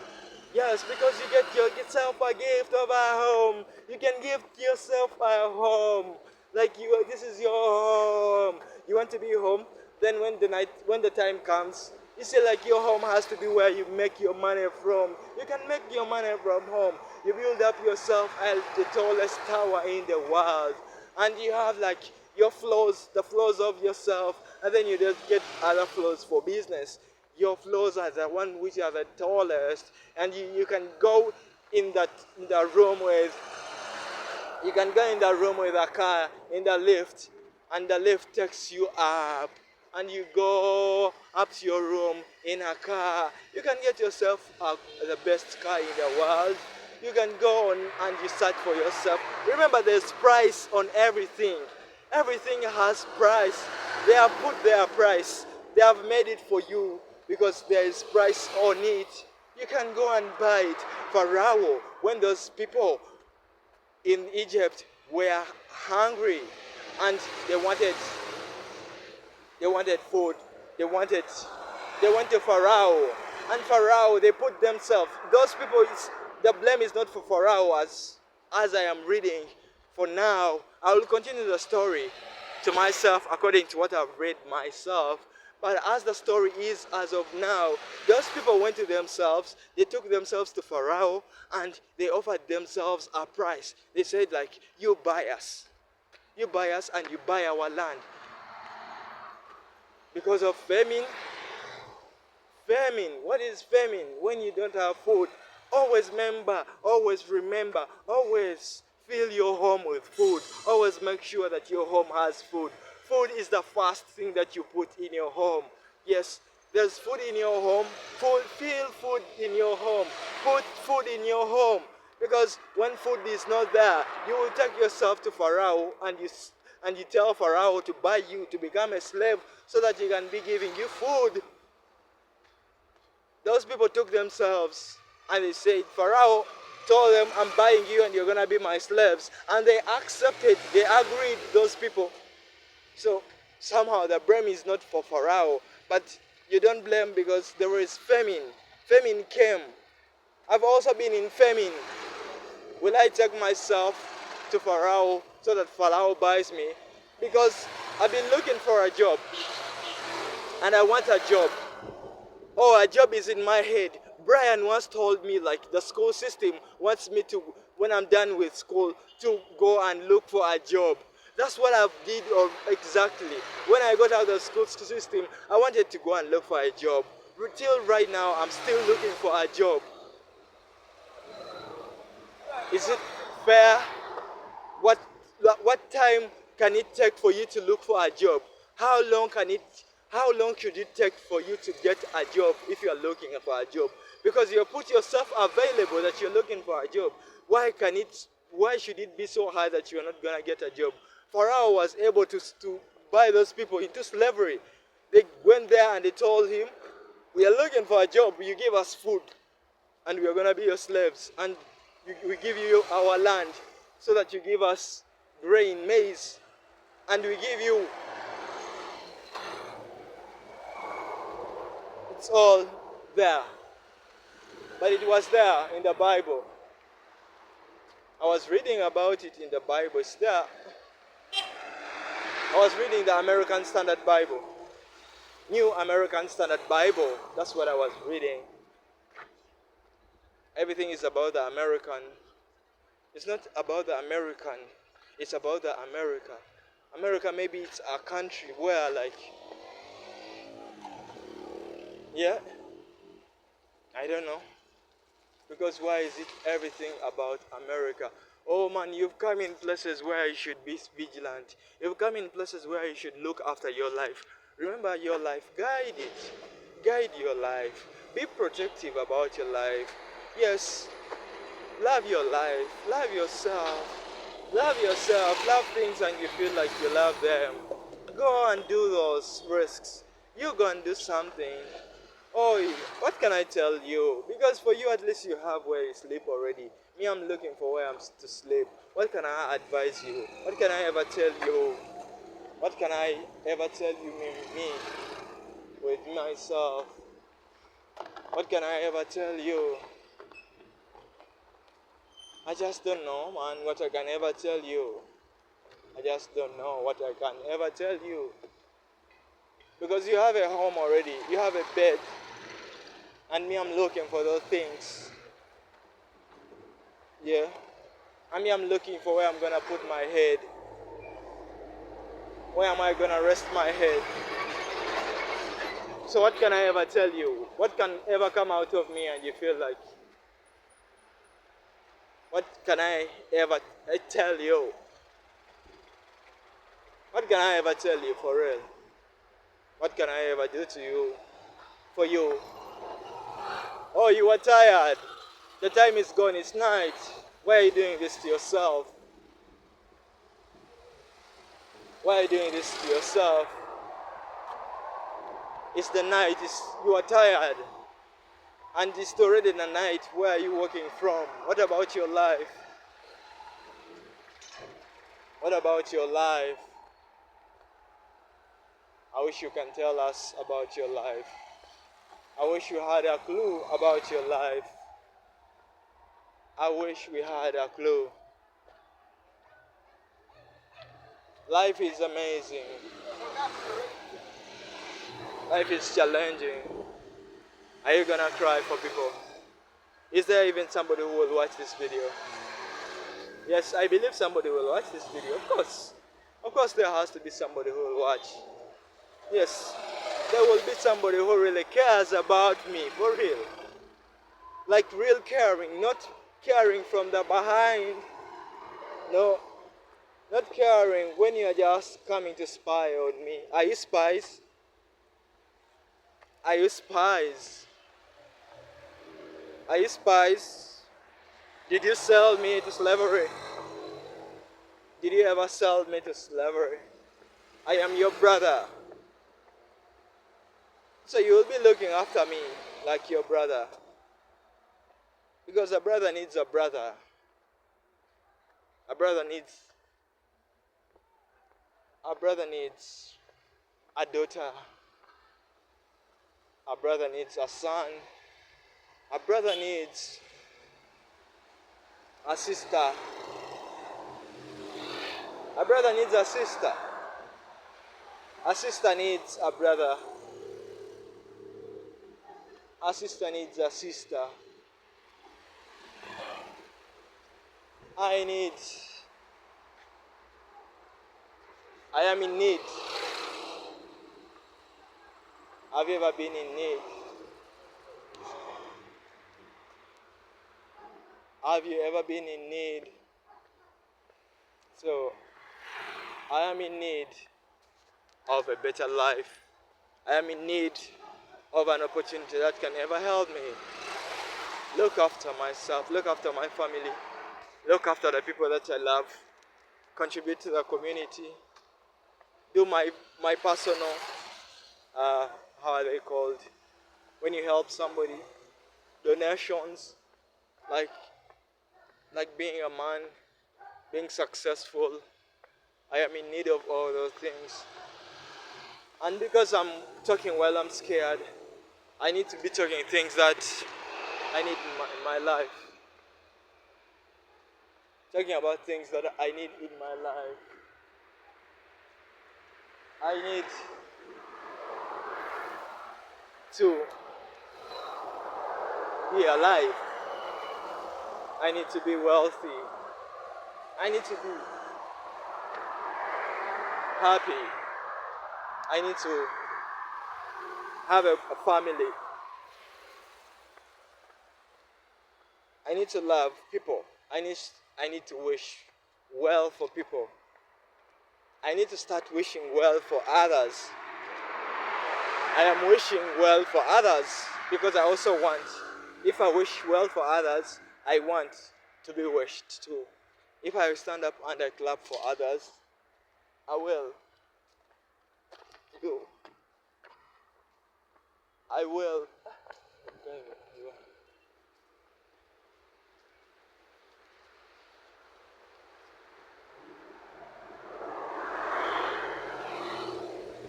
Speaker 1: Yes, because you get yourself a gift of a home. You can give yourself a home. Like this is your home. You want to be home? Then when the time comes, you say like your home has to be where you make your money from. You can make your money from home. You build up yourself as the tallest tower in the world. And you have like your floors, the floors of yourself, and then you just get other floors for business. Your floors are the one which are the tallest, and you can go in the room with a car in the lift, and the lift takes you up, and you go up to your room in a car. You can get yourself the best car in the world. You can go on and you search for yourself. Remember, there's price on everything. Everything has price. They have put their price. They have made it for you because there is price on it. You can go and buy it. Pharaoh, when those people in Egypt were hungry and they wanted food, they went to Pharaoh, and Pharaoh, they put themselves, those people, the blame is not for Pharaoh as I am reading. For now, I will continue the story to myself according to what I've read myself. But as the story is as of now, those people went to themselves, they took themselves to Pharaoh, and they offered themselves a price. They said, like, you buy us. You buy us and you buy our land. Because of famine. Famine. What is famine? When you don't have food. Always remember, always fill your home with food. Always make sure that your home has food. Food is the first thing that you put in your home. Yes, there's food in your home. Feel food in your home. Put food in your home. Because when food is not there, you will take yourself to Pharaoh and you tell Pharaoh to buy you to become a slave so that he can be giving you food. Those people took themselves and they said, Pharaoh told them, I'm buying you and you're going to be my slaves. And they accepted, they agreed, those people. So somehow the blame is not for Pharaoh, but you don't blame because there is famine. Famine came. I've also been in famine. Will I take myself to Pharaoh so that Pharaoh buys me? Because I've been looking for a job and I want a job. Oh, a job is in my head. Brian once told me, like, the school system wants me to, when I'm done with school, to go and look for a job. That's what I did exactly. When I got out of the school system, I wanted to go and look for a job. Till right now, I'm still looking for a job. Is it fair? What time can it take for you to look for a job? How long should it take for you to get a job if you are looking for a job? Because you put yourself available that you're looking for a job. Why should it be so hard that you're not gonna get a job? Pharaoh was able to buy those people into slavery. They went there and they told him, we are looking for a job, you give us food and we are gonna be your slaves, and we give you our land so that you give us grain, maize, and we give you. It's all there. But it was there in the Bible. I was reading about it in the Bible. It's there. I was reading the American Standard Bible. New American Standard Bible. That's what I was reading. Everything is about the American. It's not about the American. It's about the America. America, maybe it's a country where, like, yeah, I don't know. Because why is it everything about America? Oh man, you've come in places where you should be vigilant. You've come in places where you should look after your life. Remember your life. Guide it. Guide your life. Be protective about your life. Yes. Love your life. Love yourself. Love yourself. Love things and you feel like you love them. Go and do those risks. You go and do something. Oh, what can I tell you? Because for you, at least you have where you sleep already. Me, I'm looking for where I'm to sleep. What can I advise you? What can I ever tell you? What can I ever tell you, me with myself? What can I ever tell you? I just don't know, man, what I can ever tell you. I just don't know what I can ever tell you. Because you have a home already. You have a bed. And me, I'm looking for those things. Yeah. And me, I'm looking for where I'm going to put my head. Where am I going to rest my head? So what can I ever tell you? What can ever come out of me and you feel like, what can I ever tell you? What can I ever tell you for real? What can I ever do to you? For you? Oh, you are tired. The time is gone. It's night. Why are you doing this to yourself? Why are you doing this to yourself? It's the night. You are tired. And it's already the night. Where are you working from? What about your life? What about your life? I wish you can tell us about your life. I wish you had a clue about your life. I wish we had a clue. Life is amazing. Life is challenging. Are you gonna cry for people? Is there even somebody who will watch this video? Yes, I believe somebody will watch this video. Of course. Of course there has to be somebody who will watch. Yes. There will be somebody who really cares about me, for real. Like real caring, not caring from the behind. No, not caring when you are just coming to spy on me. Are you spies? Are you spies? Are you spies? Did you sell me to slavery? Did you ever sell me to slavery? I am your brother. So you will be looking after me like your brother. Because a brother needs a brother. A brother needs a daughter. A brother needs a son. A brother needs a sister. A brother needs a sister. A sister needs a brother. A sister needs a sister. I am in need. Have you ever been in need? Have you ever been in need? So, I am in need of a better life. I am in need of an opportunity that can ever help me look after myself, look after my family, look after the people that I love, contribute to the community, do my personal, how are they called? When you help somebody, donations, like being a man, being successful. I am in need of all those things. And because I'm talking while I'm scared, I need to be talking things that I need in my life. Talking about things that I need in my life. I need to be alive. I need to be wealthy. I need to be happy. I need to have a family. I need to love people. I need to wish well for people. I need to start wishing well for others. I am wishing well for others because I also want, if I wish well for others, I want to be wished too. If I stand up and I clap for others, I will. I will.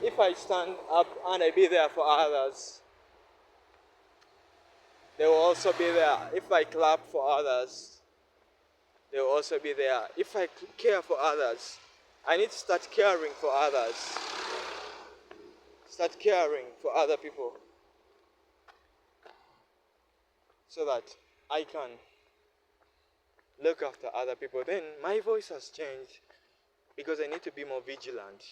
Speaker 1: If I stand up and I be there for others, they will also be there. If I clap for others, they will also be there. If I care for others, I need to start caring for others. Start caring for other people so that I can look after other people. Then my voice has changed because I need to be more vigilant.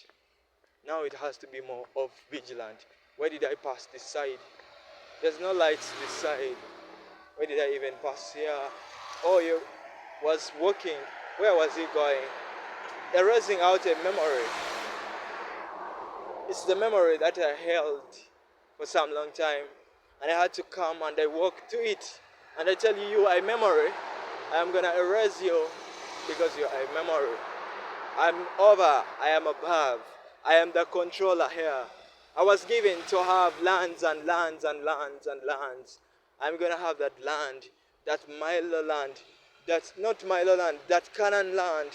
Speaker 1: Now it has to be more of vigilant. Where did I pass this side? There's no lights this side. Where did I even pass here? Oh, you was walking. Where was he going? Erasing out a memory. It's the memory that I held for some long time. And I had to come and I walk to it. And I tell you are a memory. I am gonna erase you because you are a memory. I'm over. I am above. I am the controller here. I was given to have lands and lands and lands and lands. I'm gonna have that land, that Milo land, that's not Milo land, that Canaan land.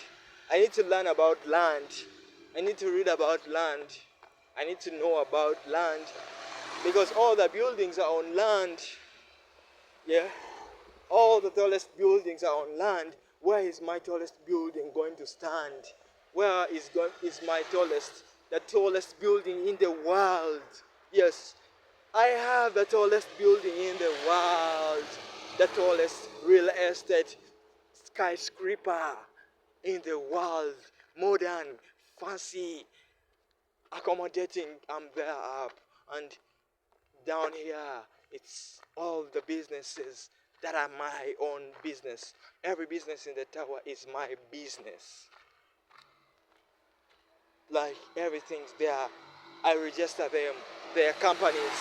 Speaker 1: I need to learn about land. I need to read about land. I need to know about land. Because all the buildings are on land. Yeah? All the tallest buildings are on land. Where is my tallest building going to stand? Where is my tallest, the tallest building in the world? Yes. I have the tallest building in the world, the tallest real estate skyscraper in the world, modern, fancy, accommodating. I'm there up, and down here it's all the businesses that are my own business. Every business in the tower is my business. Like everything's there. I register them. They are companies.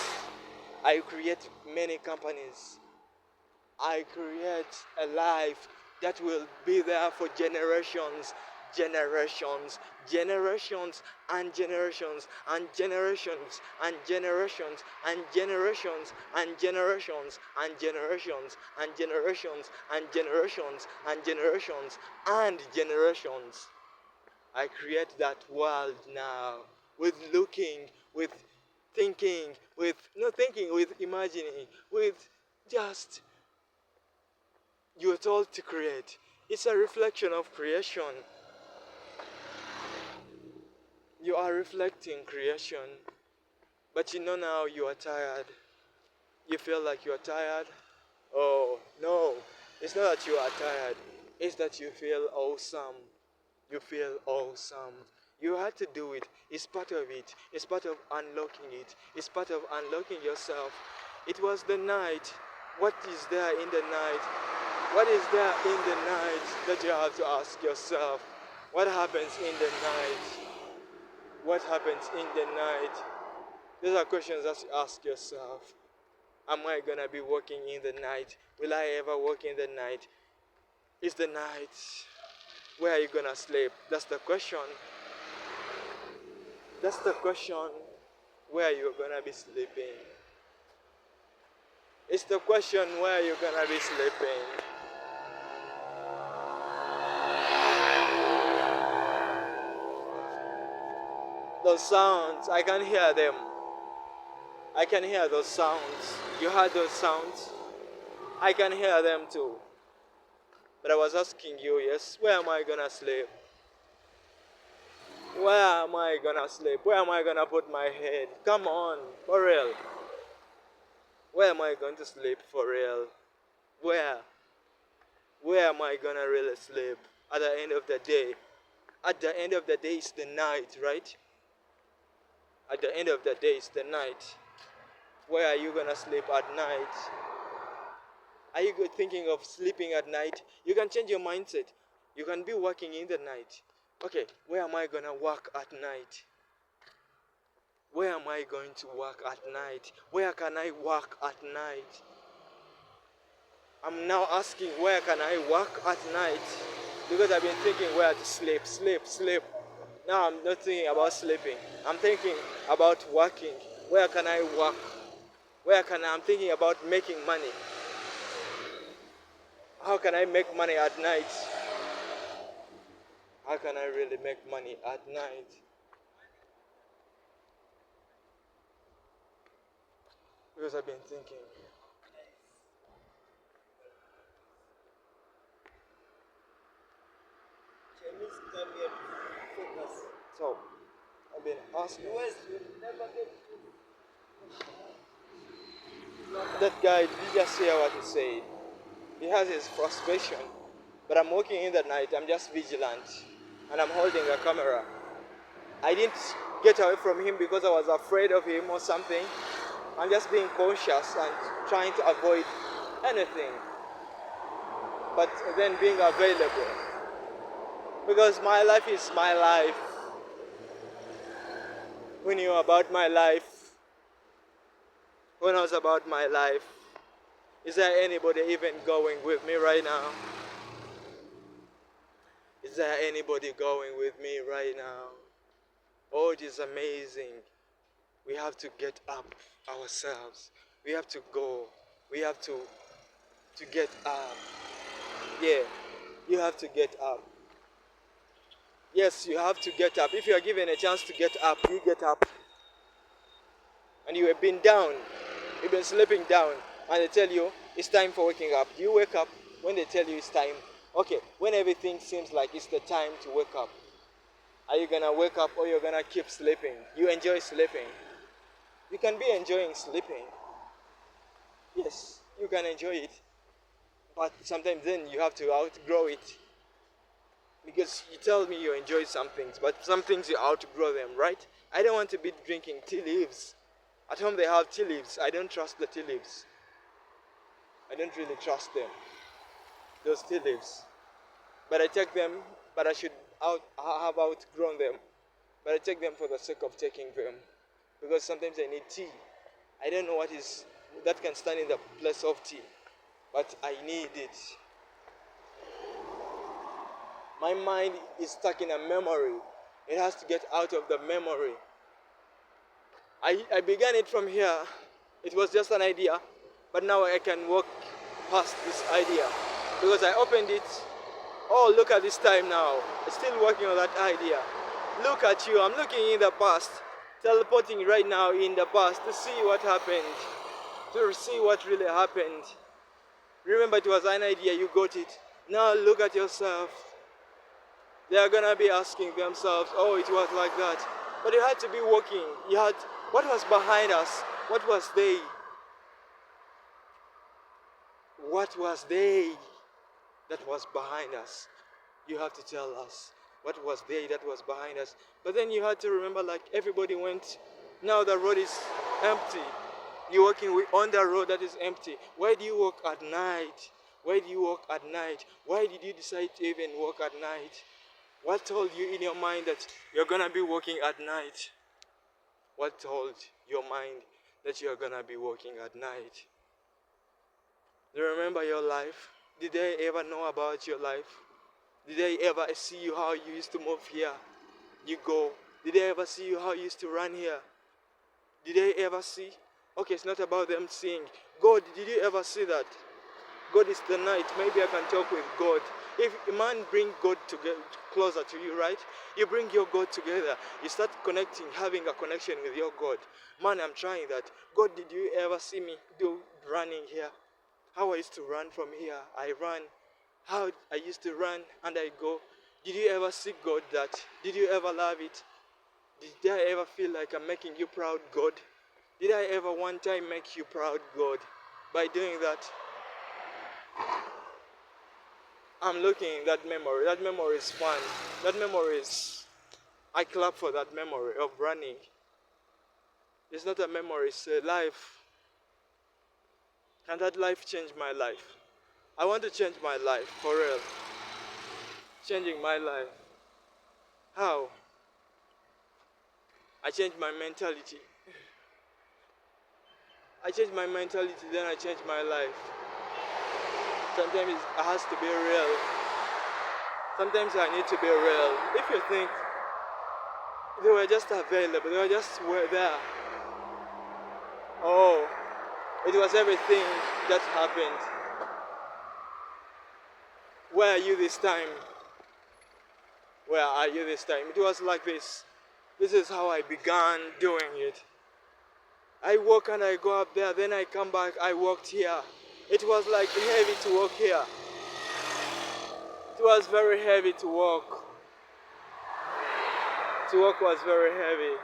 Speaker 1: I create many companies. I create a life that will be there for generations, generations, generations, and generations, and generations, and generations, and generations, and generations, and generations, and generations, and generations, and generations, and generations. I create that world now with looking, with thinking, with not thinking, with imagining, with just you're told to create. It's a reflection of creation. You are reflecting creation, but you know now you are tired. You feel like you are tired. Oh, no. It's not that you are tired. It's that you feel awesome. You feel awesome. You had to do it. It's part of it. It's part of unlocking it. It's part of unlocking yourself. It was the night. What is there in the night? What is there in the night that you have to ask yourself? What happens in the night? What happens in the night? Those are questions that you ask yourself. Am I gonna be working in the night? Will I ever work in the night? Is the night? Where are you gonna sleep? That's the question. That's the question. Where you're gonna be sleeping. It's the question where you're gonna be sleeping. Those sounds, I can hear them. I can hear those sounds. You heard those sounds? I can hear them too. But I was asking you, yes, where am I gonna sleep? Where am I gonna sleep? Where am I gonna put my head? Come on, for real. Where am I going to sleep for real? Where? Where am I gonna really sleep? At the end of the day. At the end of the day, it's the night, right? At the end of the day, it's the night. Where are you gonna sleep at night? Are you thinking of sleeping at night? You can change your mindset. You can be working in the night. Okay, where am I gonna work at night? Where am I going to work at night? Where can I work at night? I'm now asking, where can I work at night? Because I've been thinking where to sleep, sleep, sleep. Now I'm not thinking about sleeping. I'm thinking about working. Where can I work? I'm thinking about making money. How can I make money at night? How can I really make money at night? Because I've been thinking. So, I've been asking. That guy, did you just hear what he said? He has his frustration. But I'm working in the night, I'm just vigilant. And I'm holding a camera. I didn't get away from him because I was afraid of him or something. I'm just being cautious and trying to avoid anything. But then being available. Because my life is my life. Who knew about my life? Who knows about my life? Is there anybody even going with me right now? Is there anybody going with me right now? Oh, it is amazing. We have to get up ourselves. We have to go. We have to get up. Yeah, you have to get up. Yes, you have to get up. If you are given a chance to get up, you get up. And you have been down. You've been sleeping down. And they tell you, it's time for waking up. Do you wake up when they tell you it's time? Okay, when everything seems like it's the time to wake up. Are you gonna wake up or you're gonna keep sleeping? You enjoy sleeping. You can be enjoying sleeping. Yes, you can enjoy it, but sometimes then you have to outgrow it. Because you tell me you enjoy some things, but some things you outgrow them, right? I don't want to be drinking tea leaves. At home they have tea leaves. I don't trust the tea leaves. I don't really trust them, those tea leaves. But I take them, but I should have outgrown them. But I take them for the sake of taking them. Because sometimes I need tea. I don't know what is that can stand in the place of tea, but I need it. My mind is stuck in a memory. It has to get out of the memory. I began it from here. It was just an idea, but now I can walk past this idea because I opened it. Oh, look at this time now. I'm still working on that idea. Look at you. I'm looking in the past, teleporting right now in the past to see what happened, to see what really happened. Remember, it was an idea. You got it. Now look at yourself. They are gonna be asking themselves, oh, it was like that. But you had to be walking. You had, what was behind us? What was they? What was they that was behind us? You have to tell us. What was they that was behind us? But then you had to remember, like, everybody went. Now the road is empty. You're walking on the road that is empty. Why do you walk at night? Why do you walk at night? Why did you decide to even walk at night? What told you in your mind that you're gonna be walking at night? What told your mind that you're gonna be walking at night? Do you remember your life? Did they ever know about your life? Did they ever see you how you used to move here? You go. Did they ever see you how you used to run here? Did they ever see? Okay, it's not about them seeing. God, did you ever see that? God is the night. Maybe I can talk with God. If a man bring God together, closer to you, right? You bring your God together. You start connecting, having a connection with your God. Man, I'm trying that. God, did you ever see me do running here? How I used to run from here. I ran. How I used to run and I go. Did you ever see God that? Did you ever love it? Did I ever feel like I'm making you proud, God? Did I ever one time make you proud, God? By doing that, I'm looking at that memory. That memory is fun. That memory is, I clap for that memory of running. It's not a memory, it's a life. Can that life change my life? I want to change my life, for real. Changing my life. How? I changed my mentality. I changed my mentality, then I changed my life. Sometimes it has to be real. Sometimes I need to be real. If you think they were just available, they were just were there. Oh, it was everything that happened. Where are you this time? Where are you this time? It was like this. This is how I began doing it. I walk and I go up there, then I come back, I walked here. It was like heavy to walk here. It was very heavy to walk. To walk was very heavy.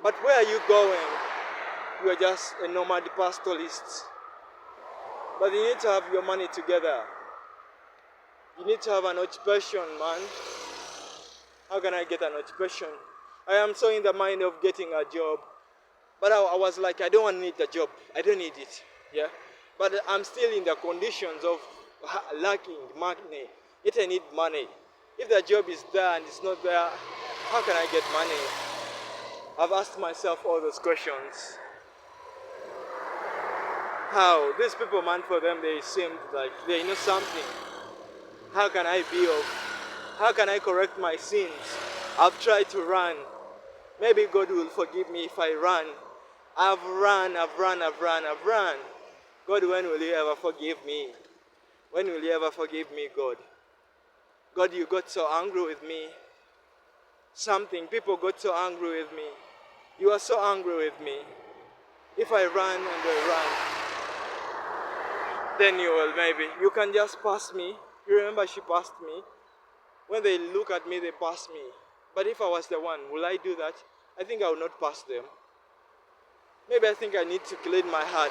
Speaker 1: But where are you going? You are just a nomad pastoralist. But you need to have your money together. You need to have an occupation, man. How can I get an occupation? I am so in the mind of getting a job. But I was like, I don't need a job. I don't need it. Yeah? But I'm still in the conditions of lacking money. If I need money. If the job is there and it's not there, how can I get money? I've asked myself all those questions. How? These people, man, for them, they seem like they know something. How can I be of? How can I correct my sins? I've tried to run. Maybe God will forgive me if I run. I've run. God, when will you ever forgive me? When will you ever forgive me, God? God, you got so angry with me. People got so angry with me. You are so angry with me. If I run and I run, then you will maybe. You can just pass me. You remember she passed me? When they look at me, they pass me. But if I was the one, will I do that? I think I will not pass them. Maybe I think I need to clean my heart.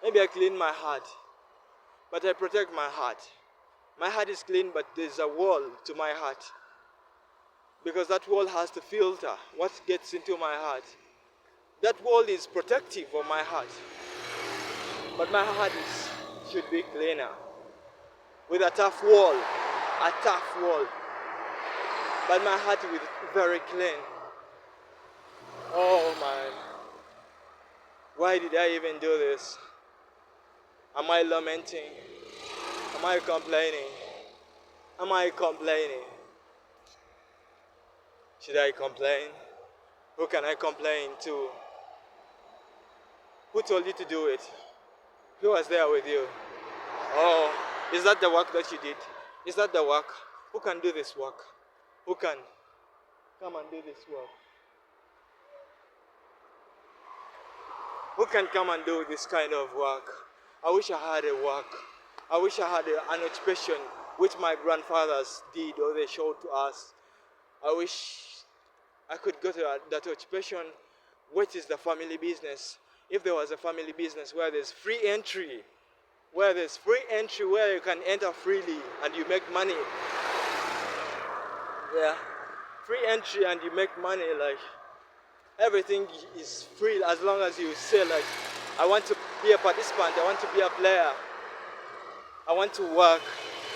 Speaker 1: Maybe I clean my heart, but I protect my heart. My heart is clean, but there's a wall to my heart. Because that wall has to filter what gets into my heart. That wall is protective of my heart. But my heart should be cleaner. With a tough wall. A tough wall. But my heart is very clean. Oh man. Why did I even do this? Am I lamenting? Am I complaining? Am I complaining? Should I complain? Who can I complain to? Who told you to do it? Who was there with you? Oh, is that the work that you did? Is that the work? Who can do this work? Who can come and do this work? Who can come and do this kind of work? I wish I had a work. I wish I had an occupation which my grandfathers did or they showed to us. I wish I could go to that occupation, which is the family business. If there was a family business where there's free entry, where you can enter freely and you make money. Yeah, free entry and you make money, like everything is free as long as you say like, I want to be a participant, I want to be a player, I want to work,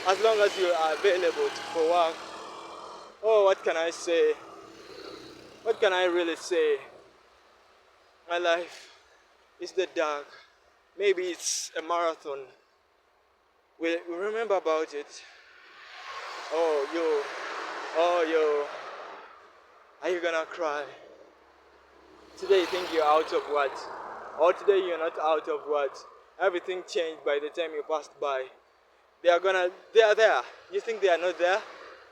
Speaker 1: as long as you are available for work. Oh, what can I say? What can I really say? My life is the dark. Maybe it's a marathon. We remember about it. Oh, yo. Are you gonna cry? Today you think you're out of words. Or today you're not out of words. Everything changed by the time you passed by. They are there. You think they are not there?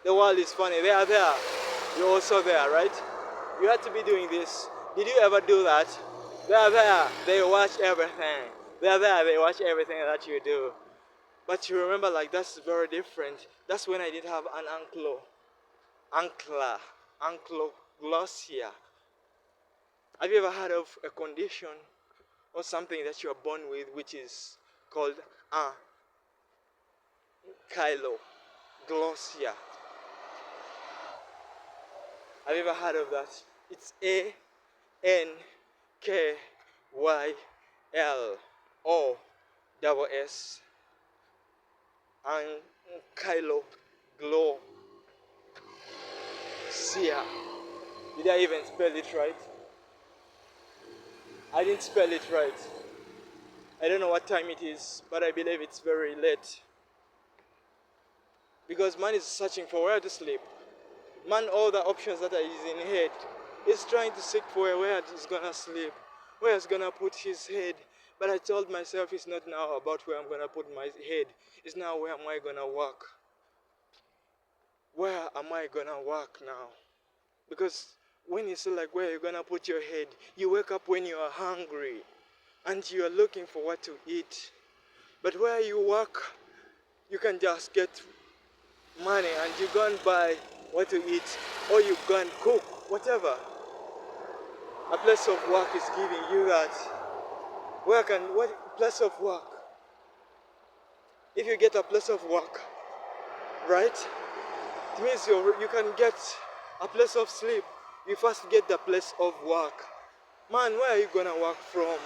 Speaker 1: The world is funny. They are there. You're also there, right? You had to be doing this. Did you ever do that? They are there. They watch everything. They are there. They watch everything that you do. But you remember, like, that's very different. That's when I didn't have an ankylosing. Have you ever heard of a condition or something that you are born with which is called ankylosing? Have you ever heard of that? It's ANKYLOSS. Ankylosing. Did I even spell it right? I didn't spell it right. I don't know what time it is, but I believe it's very late. Because man is searching for where to sleep. Man, all the options that are in his head, is trying to seek for where he's gonna sleep, where he's gonna put his head. But I told myself it's not now about where I'm gonna put my head. It's now where am I gonna work? Where am I gonna work now? Because when you say like where you're gonna put your head, you wake up when you are hungry and you are looking for what to eat. But where you work, you can just get money and you go and buy what to eat, or you go and cook, whatever. A place of work is giving you that. What place of work? If you get a place of work, right? It means you can get a place of sleep. You first get the place of work. Man, where are you gonna work from?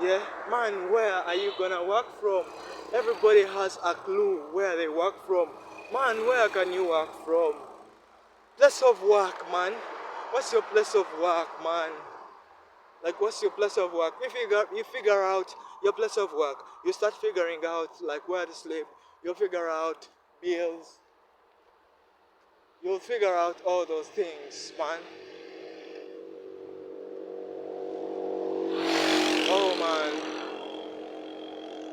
Speaker 1: Yeah, man, where are you gonna work from? Everybody has a clue where they work from. Man, where can you work from? Place of work, man. What's your place of work, man? Like, what's your place of work? You figure out your place of work. You start figuring out, like, where to sleep. You'll figure out bills. You'll figure out all those things, man. Oh, man.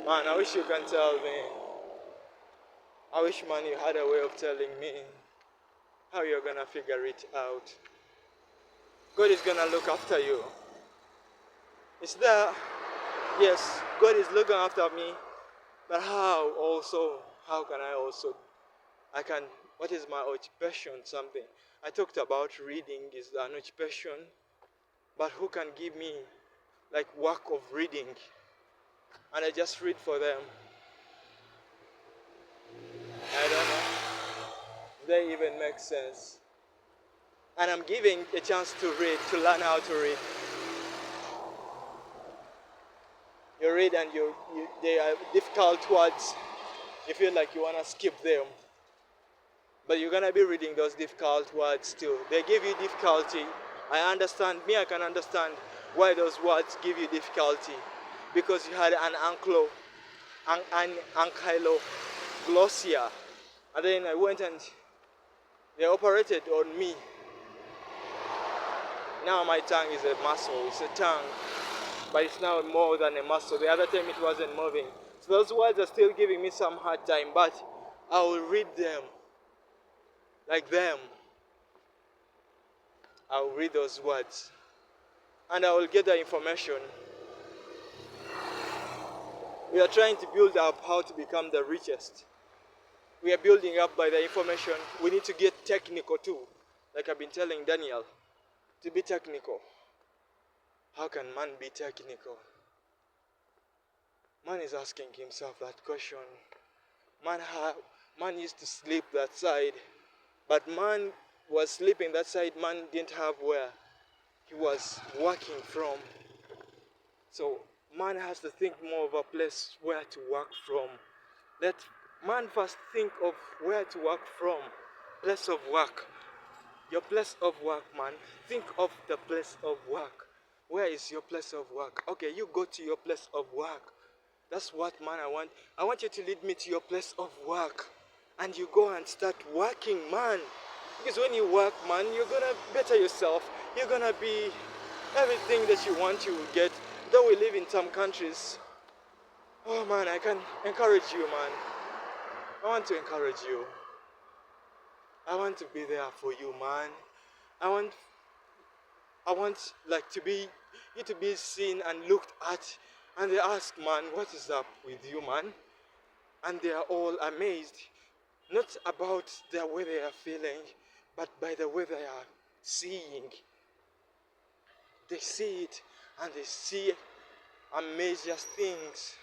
Speaker 1: Man, I wish you can tell me. I wish, man, you had a way of telling me how you're gonna figure it out. God is gonna look after you. It's there. Yes, God is looking after me. But how also? How can I also? What is my occupation? Something. I talked about reading is an occupation. but who can give me like work of reading, and I just read for them. I don't know. They even make sense. And I'm giving a chance to read, to learn how to read. You read and they are difficult words. You feel like you want to skip them. But you're going to be reading those difficult words too. They give you difficulty. I understand, I can understand why those words give you difficulty. Because you had an ankylosing. And then I went and they operated on me. Now my tongue is a muscle, it's a tongue. But it's now more than a muscle. The other time it wasn't moving. So those words are still giving me some hard time, but I will read them like them. I will read those words and I will get the information. We are trying to build up how to become the richest. We are building up by the information. We need to get technical too. Like I've been telling Daniel, to be technical. How can man be technical? Man is asking himself that question. Man used to sleep that side, but man was sleeping that side. Man didn't have where he was working from. So man has to think more of a place where to work from. Let man first think of where to work from. Place of work. Your place of work, man. Think of the place of work. Where is your place of work? Okay, you go to your place of work. That's what, man, I want. I want you to lead me to your place of work. And you go and start working, man. Because when you work, man, you're going to better yourself. You're going to be everything that you want, you will get. Though we live in some countries. Oh, man, I can encourage you, man. I want to encourage you. I want to be there for you, man. I want like you to be seen and looked at, and they ask, man, what is up with you, man? And they are all amazed, not about the way they are feeling, but by the way they are seeing. They see it and they see amazing things.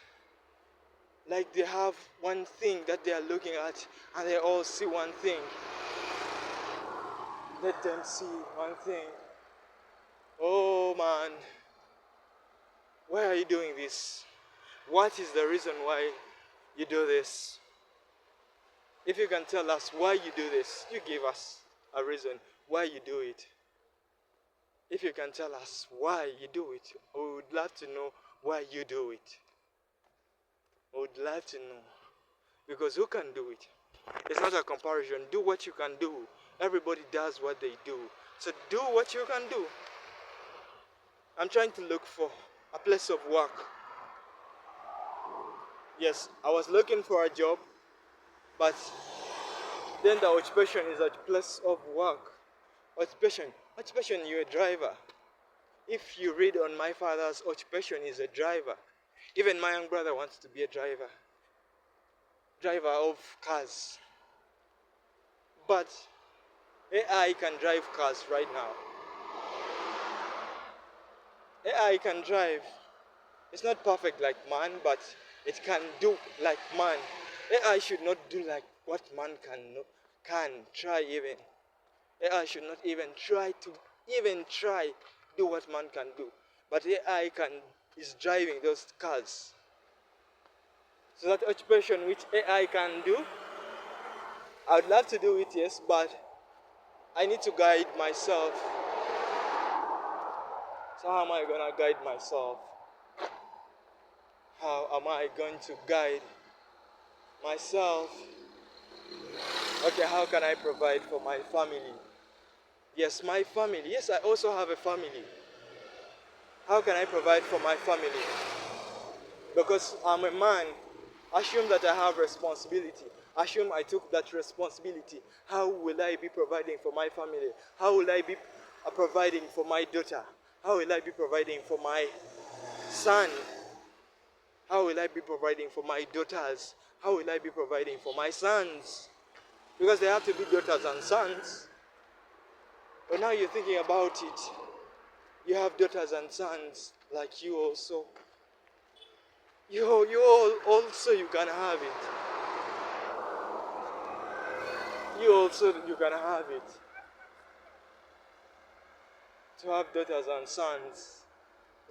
Speaker 1: Like they have one thing that they are looking at and they all see one thing. Let them see one thing. Oh man, why are you doing this? What is the reason why you do this? If you can tell us why you do this, you give us a reason why you do it. If you can tell us why you do it, we would love to know why you do it. We would love to know. Because who can do it? It's not a comparison. Do what you can do. Everybody does what they do. So do what you can do. I'm trying to look for a place of work. Yes, I was looking for a job, but then the occupation is a place of work. Occupation, you're a driver. If you read on my father's occupation, is a driver. Even my young brother wants to be a driver. Driver of cars. But AI can drive cars right now. AI can drive. It's not perfect like man, but it can do like man. AI should not do like what man can try even. AI should not even try do what man can do. But AI is driving those cars. So that occupation which AI can do, I would love to do it, yes, but I need to guide myself. So how am I going to guide myself? How am I going to guide myself? Okay, how can I provide for my family? Yes, my family. Yes, I also have a family. How can I provide for my family? Because I'm a man. Assume that I have responsibility. Assume I took that responsibility. How will I be providing for my family? How will I be providing for my daughter? How will I be providing for my son? How will I be providing for my daughters? How will I be providing for my sons? Because they have to be daughters and sons. But now you're thinking about it. You have daughters and sons like you also. You can have it. You can have it. To have daughters and sons,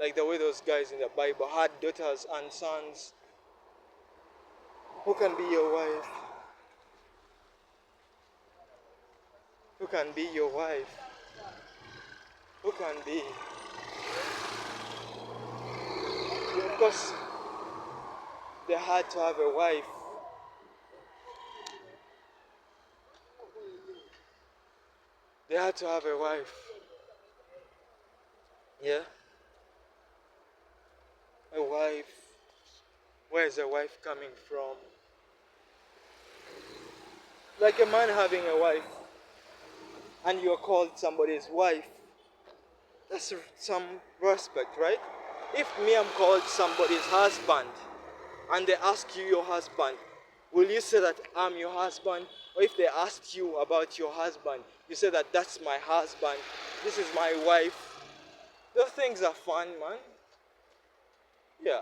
Speaker 1: like the way those guys in the Bible had daughters and sons. Who can be your wife? Who can be your wife? Who can be? Of course, they had to have a wife. They had to have a wife. Yeah? A wife. Where is a wife coming from? Like a man having a wife, and you're called somebody's wife. That's some respect, right? If me, I'm called somebody's husband, and they ask you your husband, will you say that I'm your husband? Or if they ask you about your husband, you say that that's my husband, this is my wife. Those things are fun, man. Yeah.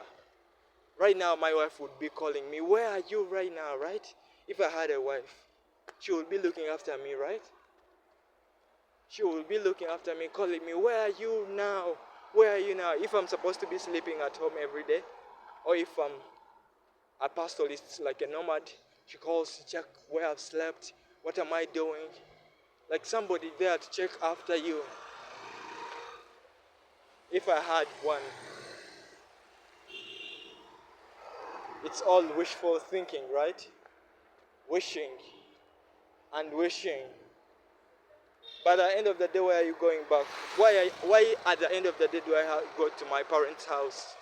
Speaker 1: Right now, my wife would be calling me, where are you right now, right? If I had a wife, she would be looking after me, right? She will be looking after me, calling me, where are you now? Where are you now? If I'm supposed to be sleeping at home every day, or if I'm a pastoralist, like a nomad, she calls to check where I've slept, what am I doing? Like somebody there to check after you. If I had one, it's all wishful thinking, right? Wishing and wishing. But at the end of the day, where are you going back? Why at the end of the day do I go to my parents' house?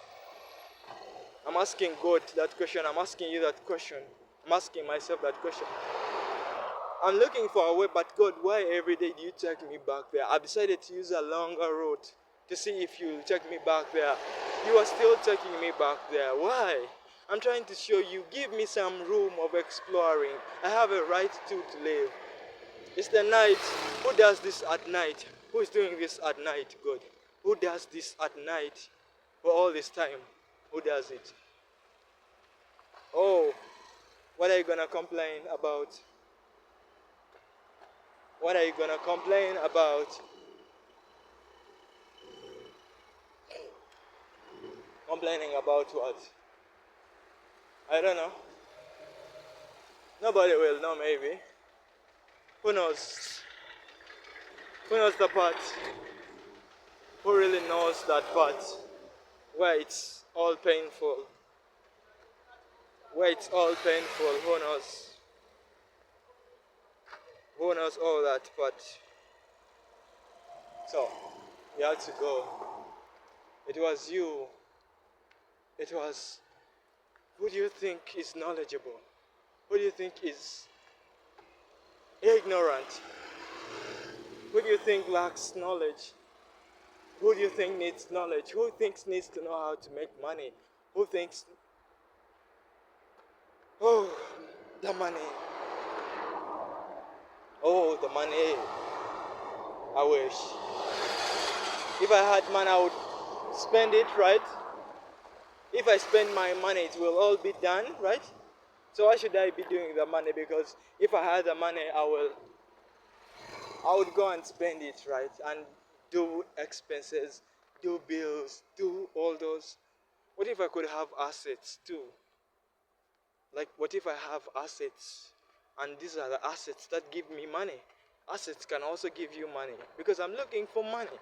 Speaker 1: I'm asking God that question. I'm asking you that question. I'm asking myself that question. I'm looking for a way, but God, why every day do you take me back there? I decided to use a longer route to see if you'll take me back there. You are still taking me back there. Why? I'm trying to show you, give me some room of exploring. I have a right to live. It's the night. Who does this at night? Who is doing this at night, God? Who does this at night for all this time? Who does it? Oh, what are you gonna complain about? What are you gonna complain about? Complaining about what? I don't know. Nobody will know, maybe. Who knows? Who knows the part? Who really knows that part? Where it's all painful. Where it's all painful, who knows? Who knows all that part? So, you had to go. It was you. It was, who do you think is knowledgeable? Who do you think is ignorant? Who do you think lacks knowledge? Who do you think needs knowledge? Who thinks needs to know how to make money? Who thinks, oh, the money. Oh, the money. I wish. If I had money, I would spend it, right? If I spend my money, it will all be done, right? So why should I be doing the money? Because if I had the money, I would go and spend it, right? And do expenses, do bills, do all those. What if I could have assets too? Like, what if I have assets? And these are the assets that give me money. Assets can also give you money. Because I'm looking for money.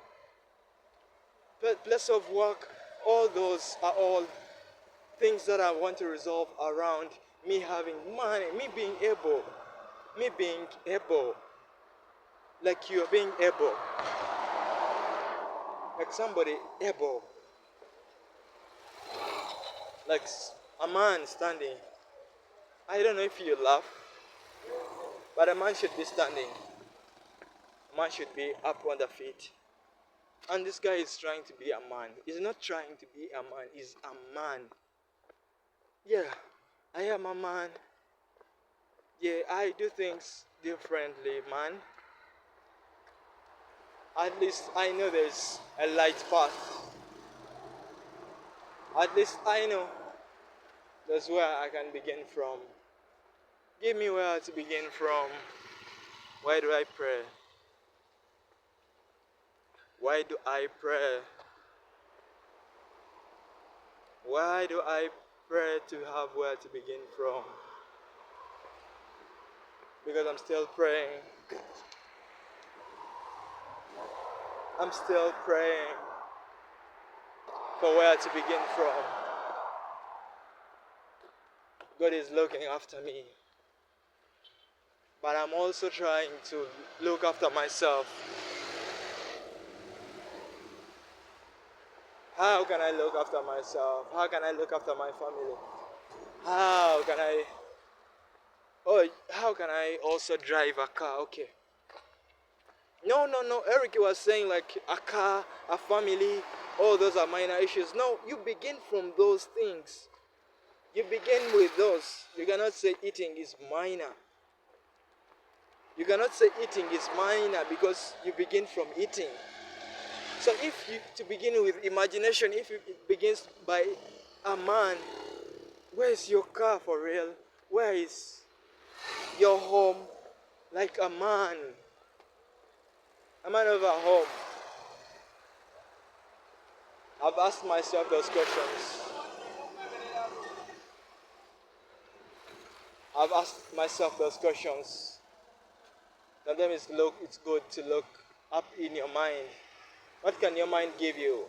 Speaker 1: Place of work, all those are all things that I want to resolve around me having money, me being able. Like you're being able. Like somebody able. Like a man standing. I don't know if you laugh, but a man should be standing. A man should be up on the feet. And this guy is trying to be a man. He's not trying to be a man, he's a man. Yeah, I am a man. Yeah, I do things differently, man. At least I know there's a light path. At least I know that's where I can begin from. Give me where to begin from. Why do I pray? Why do I pray? Why do I pray to have where to begin from? Because I'm still praying. I'm still praying for where to begin from. God is looking after me. But I'm also trying to look after myself. How can I look after myself? How can I look after my family? How can I also drive a car? Okay. No. Eric was saying like a car, a family, all those are minor issues. No, you begin from those things. You begin with those. You cannot say eating is minor. You cannot say eating is minor because you begin from eating. So if you, to begin with imagination, if it begins by a man, where is your car for real? Where is your home? Like a man of a home. I've asked myself those questions. Sometimes it's good to look up in your mind. What can your mind give you?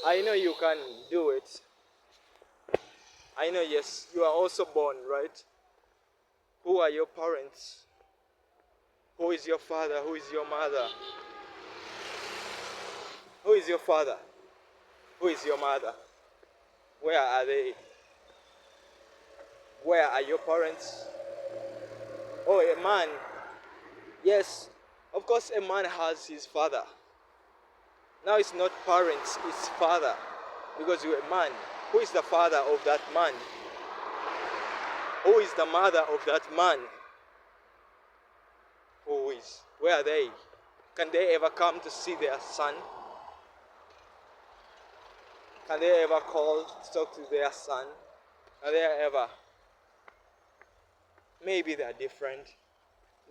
Speaker 1: I know you can do it. I know, yes, you are also born, right? Who are your parents? Who is your father? Who is your mother? Who is your father? Who is your mother? Where are they? Where are your parents? Oh, a man. Yes, of course a man has his father. Now it's not parents, it's father. Because you're a man. Who is the father of that man? Who is the mother of that man? Who is? Where are they? Can they ever come to see their son? Can they ever call to talk to their son? Are they ever? Maybe they're different.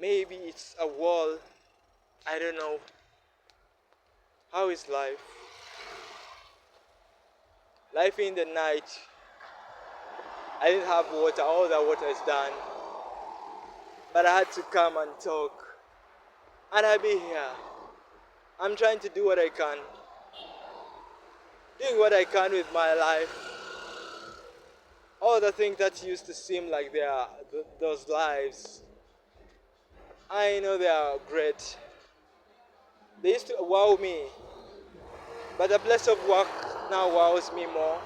Speaker 1: Maybe it's a wall. I don't know. How is life? Life in the night. I didn't have water. All the water is done. But I had to come and talk. And I'll be here. I'm trying to do what I can. Doing what I can with my life. All the things that used to seem like they are those lives. I know they are great. They used to wow me. But the place of work now wows me more.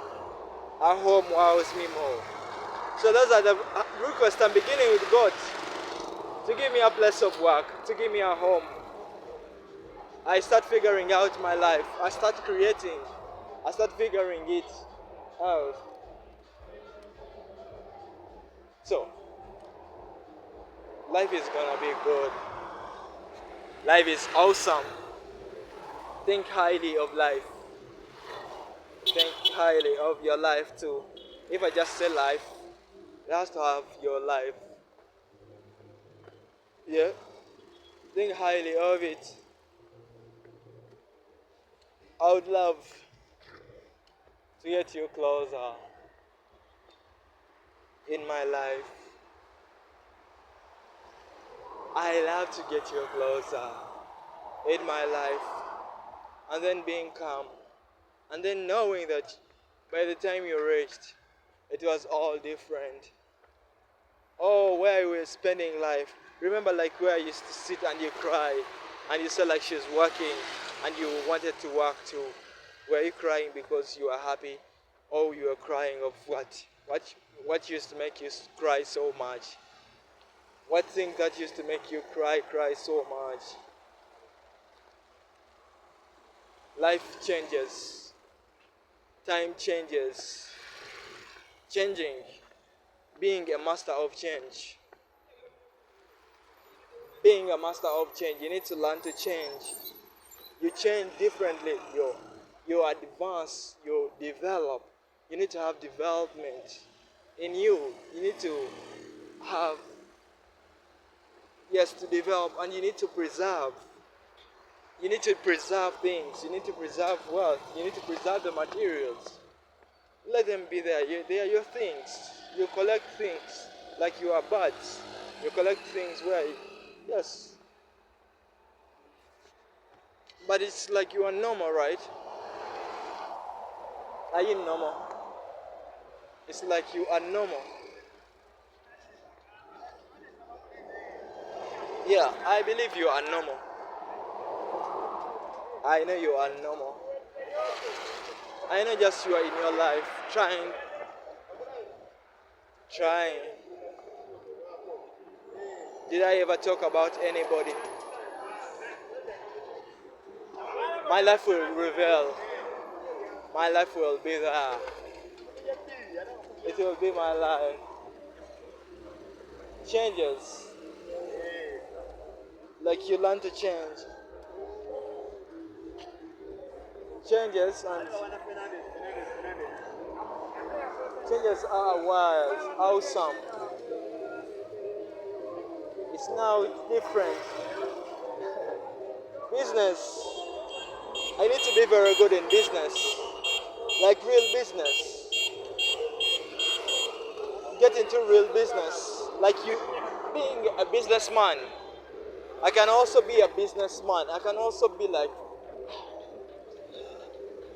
Speaker 1: Our home wows me more. So those are the requests I'm beginning with God. To give me a place of work. To give me a home. I start figuring out my life. I start creating. I start figuring it out. So, life is gonna be good. Life is awesome. Think highly of life. Think highly of your life too. If I just say life, it has to have your life. Yeah? Think highly of it. I would love to get you closer in my life. I love to get you closer in my life. And then being calm. And then knowing that by the time you reached, it was all different. Oh, where you were spending life. Remember like where you used to sit and you cry. And you saw like she was working and you wanted to work too. Were you crying because you were happy? Or you were crying of what? What used to make you cry so much? What thing that used to make you cry so much? Life changes. Time changes. Changing. Being a master of change. being a master of change, you need to learn to change. You change differently. You advance, you develop. You need to have development in you. You need to have, yes, to develop, and you need to preserve. You need to preserve things. You need to preserve wealth. You need to preserve the materials. Let them be there. They are your things. You collect things like you are birds. You collect things where, yes. But it's like you are normal, right? Are you normal? It's like you are normal. Yeah, I believe you are normal. I know you are normal. I know just you are in your life trying. Did I ever talk about anybody? My life will reveal. My life will be there. It will be my life. Changes. Like you learn to change. Changes are wild, awesome. It's now different. Business. I need to be very good in business. Like real business. Get into real business. Like you being a businessman. I can also be a businessman. I can also be like,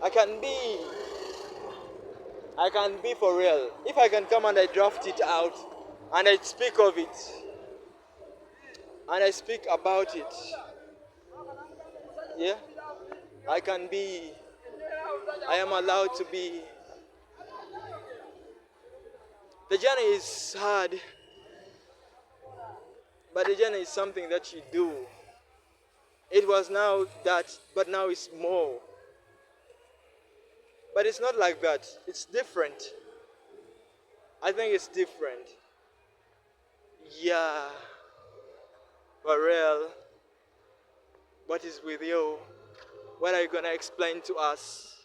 Speaker 1: I can be for real. If I can come and I draft it out and I speak of it and I speak about it, yeah, I am allowed to be. The journey is hard, but the journey is something that you do. It was now that, but now it's more. But it's not like that. It's different. I think it's different. Yeah. For real. What is with you? What are you gonna explain to us?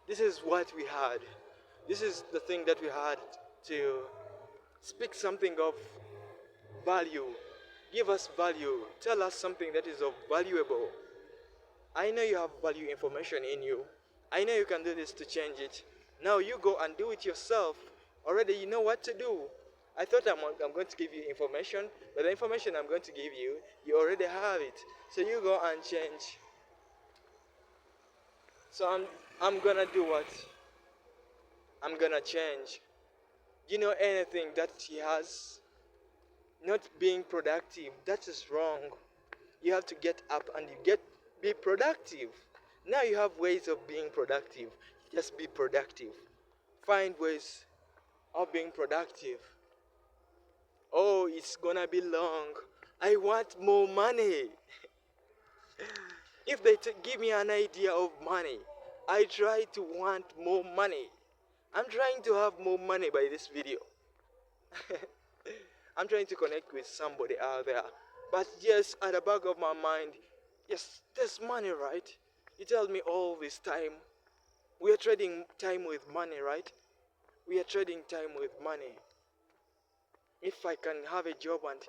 Speaker 1: This is what we had. This is the thing that we had to speak something of value. Give us value. Tell us something that is of valuable. I know you have value information in you. I know you can do this to change it. Now you go and do it yourself. Already you know what to do. I thought I'm going to give you information, but the information I'm going to give you, you already have it. So you go and change. So I'm gonna do what? I'm gonna change. You know anything that he has? Not being productive, that is wrong. You have to get up and be productive. Now you have ways of being productive. Just be productive. Find ways of being productive. Oh, it's gonna be long. I want more money. If they give me an idea of money, I try to want more money. I'm trying to have more money by this video. I'm trying to connect with somebody out there. But yes, at the back of my mind, yes, there's money, right? You tell me all this time. We are trading time with money, right? We are trading time with money. If I can have a job and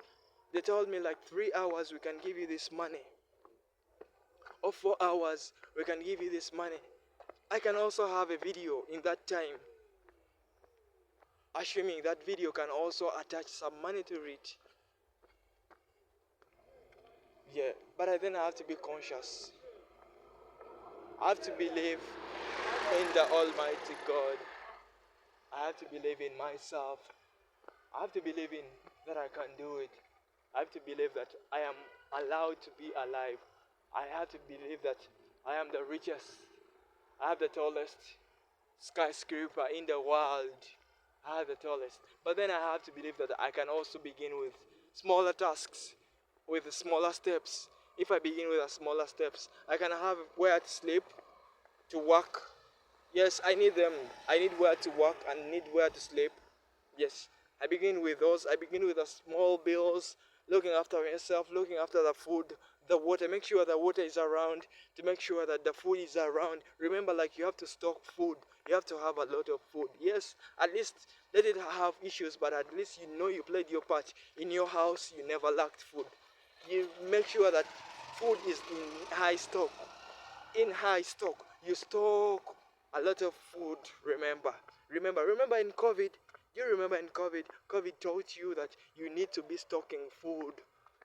Speaker 1: they told me like 3 hours we can give you this money. Or 4 hours we can give you this money. I can also have a video in that time. Assuming that video can also attach some money to it. Yeah, but I then have to be conscious. I have to believe in the Almighty God. I have to believe in myself. I have to believe in that I can do it. I have to believe that I am allowed to be alive. I have to believe that I am the richest. I have the tallest skyscraper in the world. I have the tallest. But then I have to believe that I can also begin with smaller tasks, with smaller steps. If I begin with smaller steps, I can have where to sleep, to work. Yes, I need them. I need where to work and need where to sleep. Yes, I begin with those. I begin with the small bills, looking after yourself, looking after the food, the water. Make sure the water is around, to make sure that the food is around. Remember, like, you have to stock food. You have to have a lot of food. Yes, at least let it have issues, but at least you know you played your part. In your house, you never lacked food. You make sure that food is in high stock. In high stock, you stock a lot of food. Remember in COVID, you remember in COVID taught you that you need to be stocking food.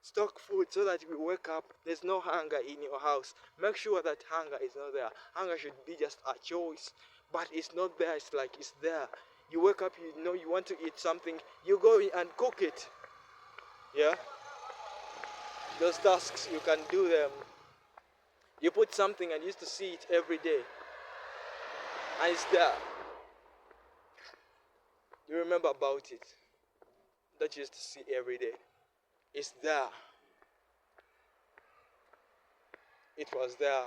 Speaker 1: Stock food so that you wake up, there's no hunger in your house. Make sure that hunger is not there. Hunger should be just a choice, but it's not there. It's like it's there. You wake up, you know you want to eat something, you go and cook it. Yeah, those tasks you can do them. You put something and used to see it every day, and it's there. You remember about it, that you used to see every day. It's there. It was there.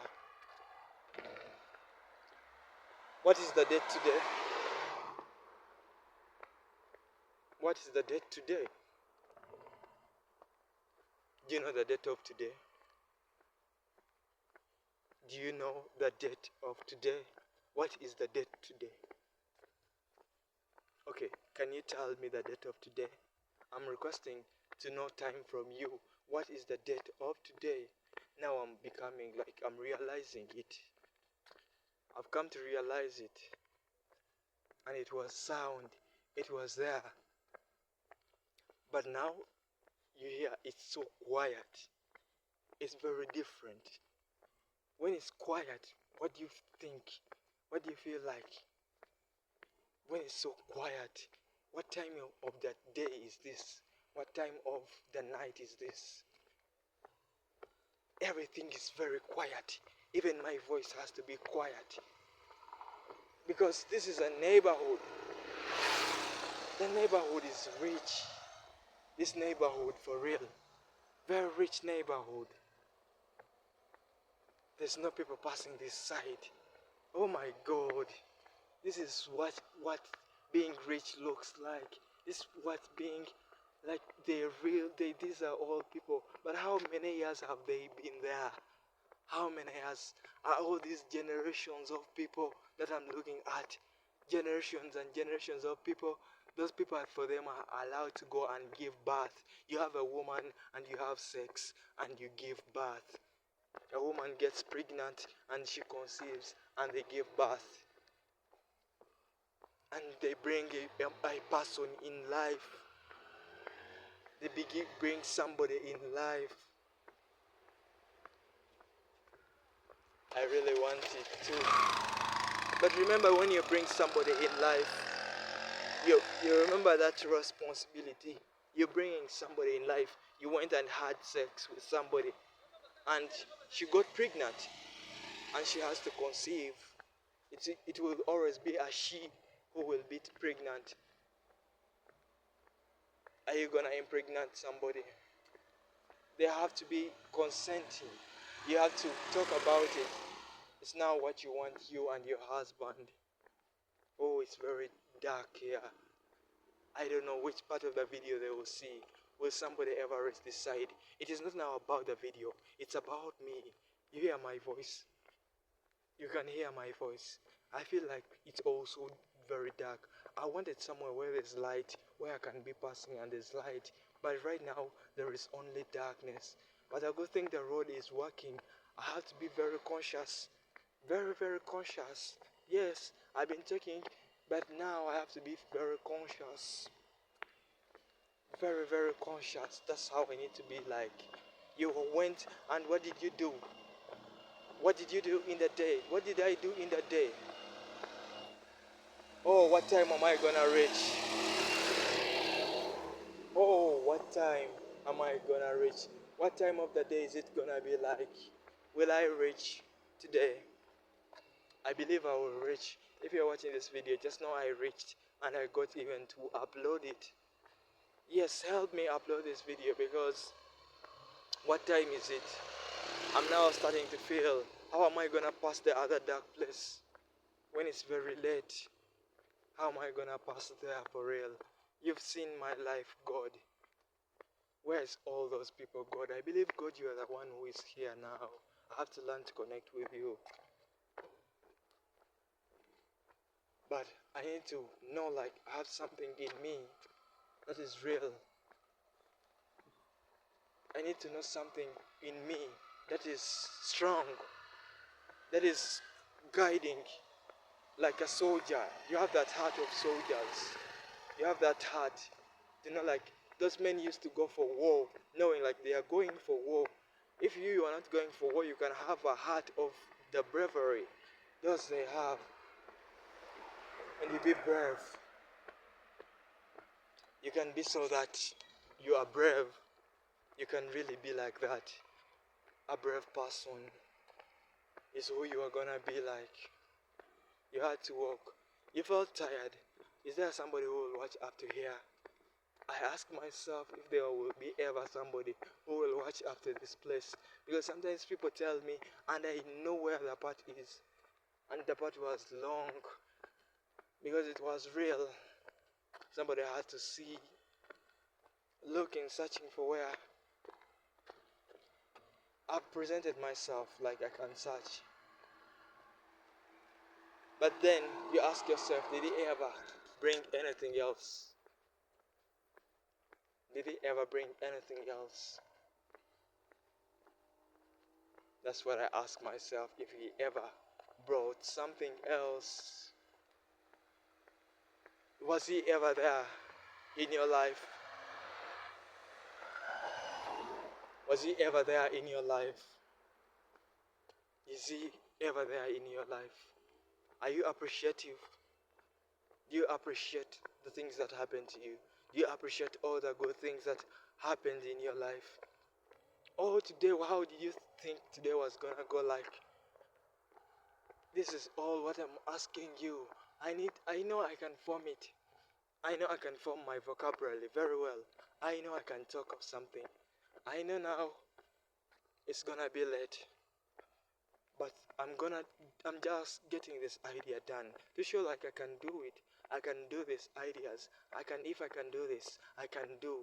Speaker 1: What is the date today? What is the date today? Do you know the date of today? Do you know the date of today? What is the date today? Okay, can you tell me the date of today? I'm requesting to know time from you. What is the date of today? Now I'm becoming like I'm realizing it. I've come to realize it. And it was sound. It was there. But now you hear it's so quiet. It's very different. When it's quiet, what do you think? What do you feel like? When it's so quiet, what time of the day is this? What time of the night is this? Everything is very quiet. Even my voice has to be quiet. Because this is a neighborhood. The neighborhood is rich. This neighborhood, for real. Very rich neighborhood. There's no people passing this side. Oh my God. This is what being rich looks like. This is what being like these are all people. But how many years have they been there? How many years are all these generations of people that I'm looking at? Generations and generations of people. Those people, for them, are allowed to go and give birth. You have a woman and you have sex and you give birth. A woman gets pregnant and she conceives and they give birth. And they bring a person in life. They bring somebody in life. I really want it too. But remember, when you bring somebody in life, you remember that responsibility. You're bringing somebody in life. You went and had sex with somebody and she got pregnant and she has to conceive. It will always be a she who will be pregnant. Are you gonna impregnate somebody? They have to be consenting. You have to talk about it. It's now what you want, you and your husband. Oh, it's very dark here. I don't know which part of the video they will see. Will somebody ever reach this side? It is not now about the video. It's about me. You hear my voice? You can hear my voice. I feel like it's also very dark. I wanted somewhere where there's light, where I can be passing and there's light. But right now, there is only darkness. But a good thing the road is working. I have to be very conscious. Very, very conscious. Yes, I've been taking, but now I have to be very conscious. Very, very conscious. That's how I need to be like. You went and what did you do? What did you do in the day? What did I do in the day? Oh, what time am I gonna reach? Oh, what time am I gonna reach? What time of the day is it gonna be like? Will I reach today? I believe I will reach. If you're watching this video, just know I reached and I got even to upload it. Yes, help me upload this video because what time is it? I'm now starting to feel, how am I gonna pass the other dark place when it's very late? How am I gonna pass there for real? You've seen my life, God. Where is all those people, God? I believe, God, you are the one who is here now. I have to learn to connect with you. But I need to know, like, I have something in me that is real. I need to know something in me that is strong, that is guiding, like a soldier. You have that heart of soldiers. You have that heart. You know, like those men used to go for war, knowing like they are going for war. If you are not going for war, you can have a heart of the bravery. Those they have. And you be brave. You can be so that you are brave. You can really be like that. A brave person is who you are gonna be like. You had to walk. You felt tired. Is there somebody who will watch up to here? I ask myself if there will be ever somebody who will watch after this place. Because sometimes people tell me, and I know where the part is. And the part was long. Because it was real. Somebody had to see, looking, searching for where I've presented myself like I can search. But then you ask yourself, did he ever bring anything else? Did he ever bring anything else? That's what I ask myself, if he ever brought something else. Was he ever there in your life? Was he ever there in your life? Is he ever there in your life? Are you appreciative? Do you appreciate the things that happen to you? Do you appreciate all the good things that happened in your life? Oh, today, how did you think today was gonna go like? This is all what I'm asking you. I know I can form it. I know I can form my vocabulary very well. I know I can talk of something. I know now it's gonna be late. But I'm just getting this idea done to show like I can do it. I can do these ideas. If I can do this, I can do.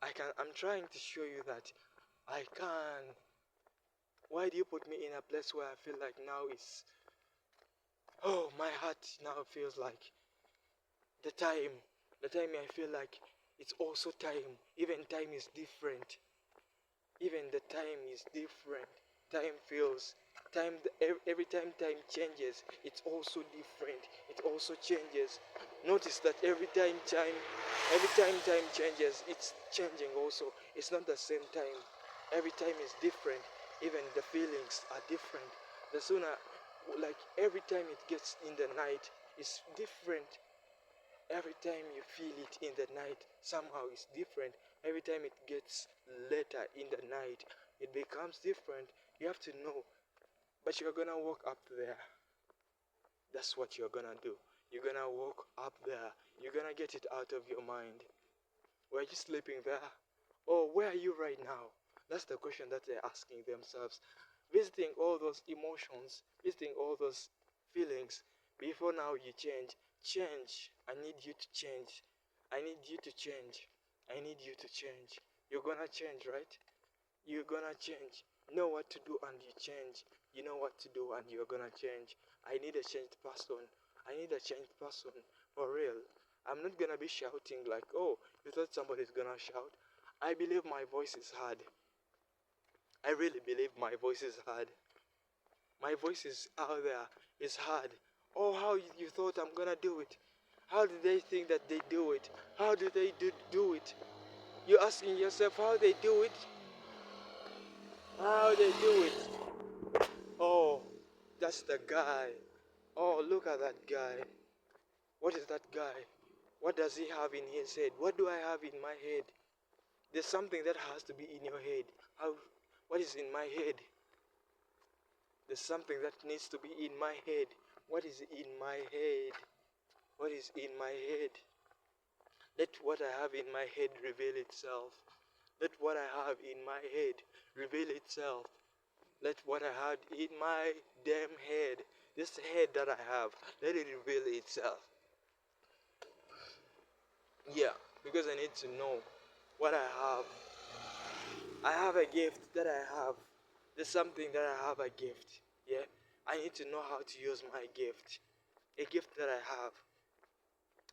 Speaker 1: I'm trying to show you that I can. Why do you put me in a place where I feel like now is, oh, my heart now feels like the time I feel like it's also time. Even time is different. Even the time is different. Time feels, every time time changes, it's also different. It also changes. Notice that every time time changes, it's changing also. It's not the same time. Every time is different. Even the feelings are different. The sooner, like every time it gets in the night, it's different. Every time you feel it in the night, somehow it's different. Every time it gets later in the night, it becomes different. You have to know. But you're gonna walk up there. That's what you're gonna do. You're gonna walk up there. You're gonna get it out of your mind. Were you sleeping there? Or where are you right now? That's the question that they're asking themselves. Visiting all those emotions, visiting all those feelings. Before now you change. Change. I need you to change. I need you to change. I need you to change. You're gonna change, right? You're gonna change. Know what to do and you change. You know what to do and you're gonna change. I need a changed person. I need a changed person. For real. I'm not gonna be shouting like, oh, you thought somebody's gonna shout. I believe my voice is heard. I really believe my voice is heard. My voice is out there. It's heard. Oh, how you thought I'm gonna do it? How do they think that they do it? How do they do it? You're asking yourself how they do it? How they do it? Oh, that's the guy. Oh, look at that guy. What is that guy? What does he have in his head? What do I have in my head? There's something that has to be in your head. What is in my head? There's something that needs to be in my head. What is in my head? What is in my head? Let what I have in my head reveal itself. Let what I have in my head reveal itself. Let what I had in my damn head, this head that I have, let it reveal itself. Yeah, because I need to know what I have. I have a gift that I have. There's something that I have a gift. Yeah. I need to know how to use my gift. A gift that I have.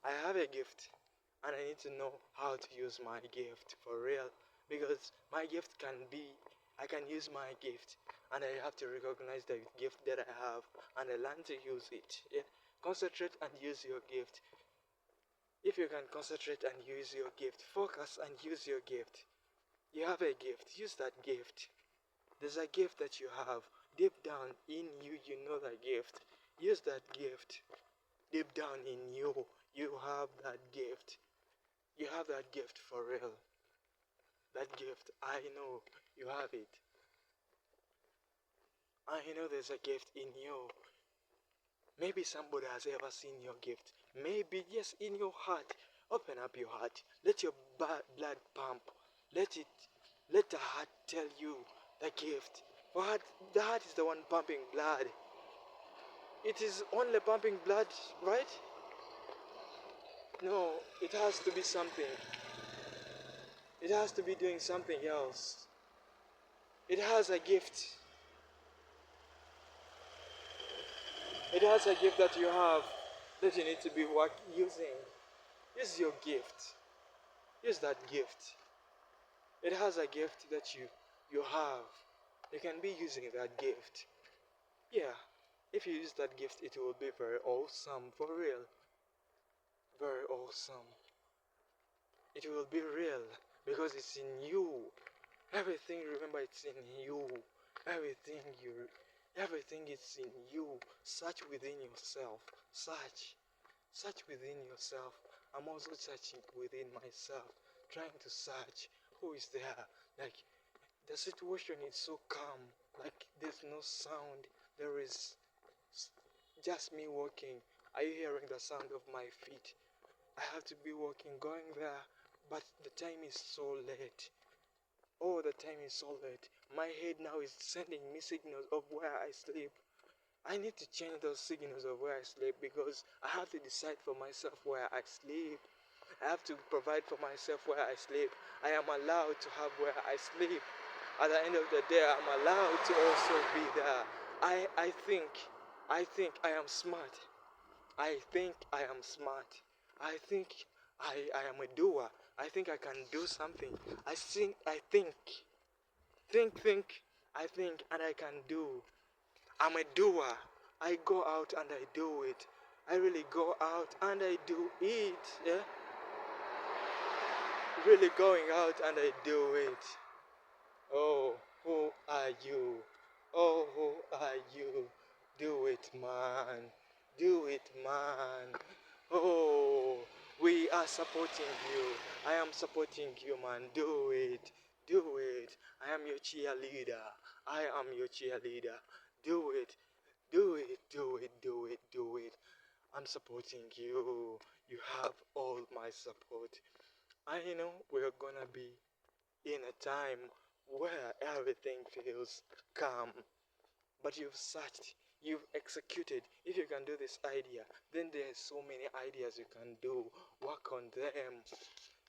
Speaker 1: I have a gift. And I need to know how to use my gift for real. Because my gift can be, I can use my gift. And I have to recognize the gift that I have. And I learn to use it. Yeah. Concentrate and use your gift. If you can concentrate and use your gift, focus and use your gift. You have a gift, use that gift. There's a gift that you have. Deep down in you, you know that gift. Use that gift. Deep down in you, you have that gift. You have that gift for real. That gift, I know you have it. I know there's a gift in you. Maybe somebody has ever seen your gift. Maybe, yes, in your heart. Open up your heart. Let your blood pump. Let the heart tell you the gift. For the heart is the one pumping blood. It is only pumping blood, right? No, it has to be something. It has to be doing something else. It has a gift. It has a gift that you have that you need to be using. Use your gift. Use that gift. It has a gift that you have. You can be using that gift. Yeah, if you use that gift, it will be very awesome, for real. Very awesome. It will be real because it's in you. Everything, remember, it's in you. Everything is in you. Search within yourself. Search within yourself. I'm also searching within myself, trying to search who is there. Like, the situation is so calm. Like, there's no sound. There is just me walking. Are you hearing the sound of my feet? I have to be walking, going there, but the time is so late. Oh, the time is so late. My head now is sending me signals of where I sleep. I need to change those signals of where I sleep because I have to decide for myself where I sleep. I have to provide for myself where I sleep. I am allowed to have where I sleep. At the end of the day, I'm allowed to also be there. I think I am smart. I think I am smart. I think I am a doer. I think I can do something. I think, and I can do. I'm a doer. I go out and I do it. I really go out and I do it. Yeah? Really going out and I do it. Oh, who are you? Oh, who are you? Do it, man. Do it, man. Oh, we are supporting you. I am supporting you, man. Do it. Do it. I am your cheerleader. I am your cheerleader. Do it. Do it. Do it. Do it. Do it. I'm supporting you. You have all my support. I know we're gonna be in a time where everything feels calm. But you've searched, you've executed. If you can do this idea, then there's so many ideas you can do. Work on them.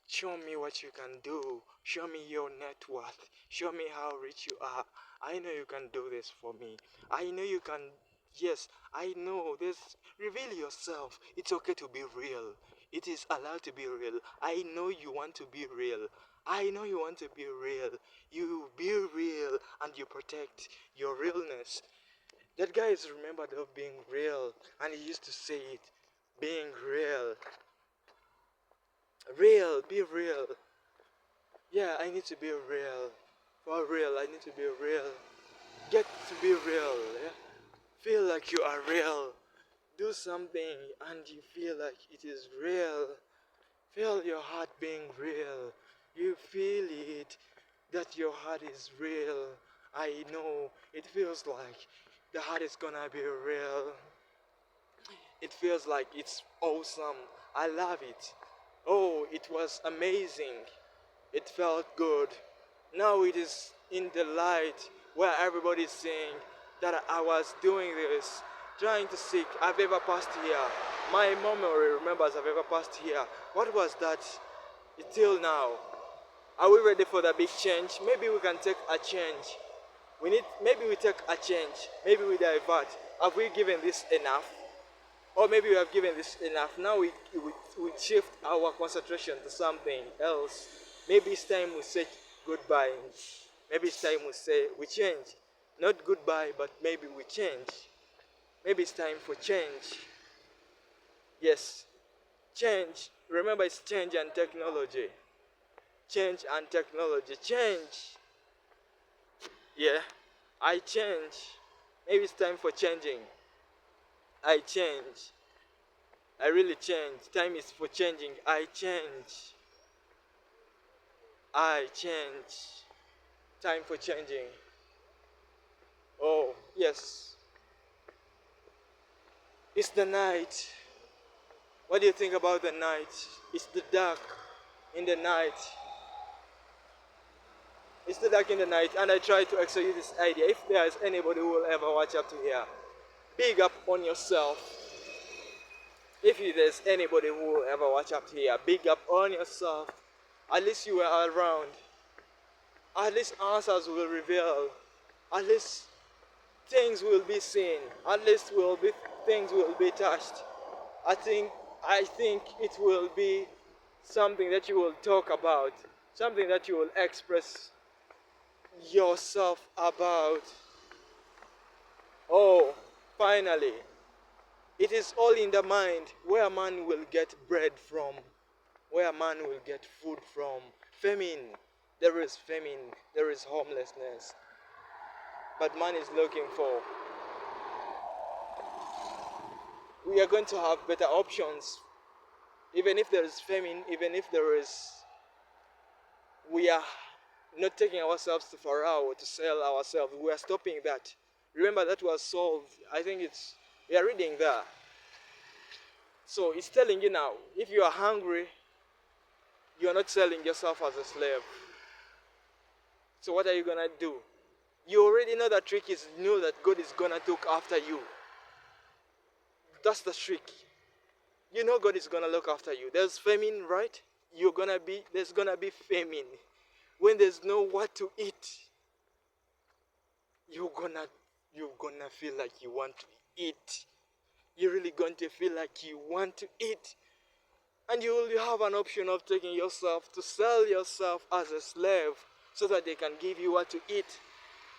Speaker 1: Show me what you can do. Show me your net worth. Show me how rich you are. I know you can do this for me. I know you can. Yes, I know. Reveal yourself. It's okay to be real. It is allowed to be real. I know you want to be real. I know you want to be real. You be real and you protect your realness. That guy is remembered of being real, and he used to say it. Being real. Real, be real. Yeah, I need to be real. For real, I need to be real. Get to be real. Yeah? Feel like you are real. Do something and you feel like it is real. Feel your heart being real. You feel it, that your heart is real. I know, it feels like the heart is gonna be real. It feels like it's awesome. I love it. Oh, it was amazing. It felt good. Now it is in the light where everybody's saying that I was doing this, trying to seek. I've ever passed here. My memory remembers I've ever passed here. What was that? Till now, Are we ready for the big change? Maybe we can take a change. Maybe we take a change. Maybe we divert. Have we given this enough? Or maybe we have given this enough. Now we shift our concentration to something else. Maybe it's time we say goodbye. Maybe it's time we change. Not goodbye, but maybe we change. Maybe it's time for change. Yes, change. Remember, it's change and technology. Change and technology. Change. Yeah, I change. Maybe it's time for changing. I change. I really change. Time is for changing. I change. I change. Time for changing. Oh, yes. It's the night. What do you think about the night? It's the dark in the night. It's the dark in the night, and I try to execute this idea. If there is anybody who will ever watch up to here, big up on yourself. If there's anybody who will ever watch up to here, big up on yourself. At least you were around. At least answers will reveal. At least things will be seen. At least things will be touched. I think it will be something that you will talk about, something that you will express yourself about. Oh, finally, it is all in the mind, where man will get bread from, where man will get food from. Famine, there is famine, there is homelessness, but man is looking for. We are going to have better options, even if there is famine, even if we are not taking ourselves to Pharaoh to sell ourselves. We are stopping that. Remember, that was solved. I think we are reading there. So it's telling you now, if you are hungry, you are not selling yourself as a slave. So what are you gonna do? You already know the trick is, know that God is gonna look after you. That's the trick. You know God is gonna look after you. There's famine, right? There's gonna be famine. When there's no what to eat, you're gonna feel like you want to eat. You're really going to feel like you want to eat. And you will have an option of taking yourself to sell yourself as a slave so that they can give you what to eat.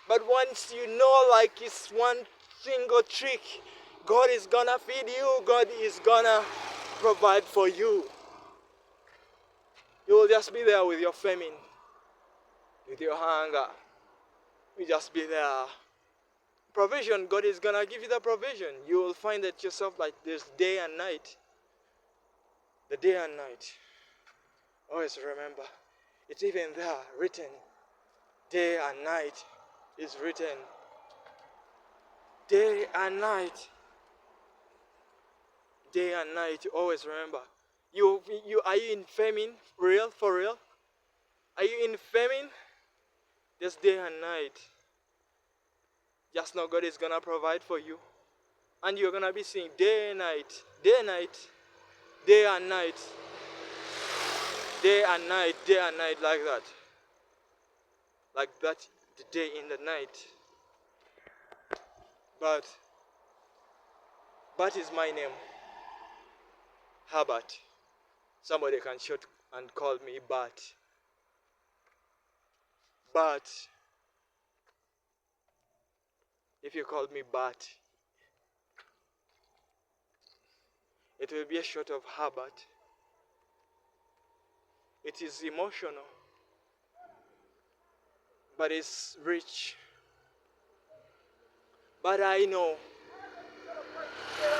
Speaker 1: But once you know, like, it's one single trick, God is gonna feed you, God is gonna provide for you. You will just be there with your famine, with your hunger. You just be there. Provision, God is gonna give you the provision. You will find that yourself, like, there's day and night. The day and night. Always remember, it's even there, written. Day and night is written. Day and night. Day and night, always remember. Are you in famine? Real? For real? Are you in famine? There's day and night. Just know God is gonna provide for you. And you're gonna be seeing day and night. Day and night. Day and night. Day and night. Day and night, like that. Like that, the day in the night. But is my name. Herbert. Somebody can shout and call me Bart. But if you call me Bart, it will be a short of Herbert. It is emotional, but it's rich. But I know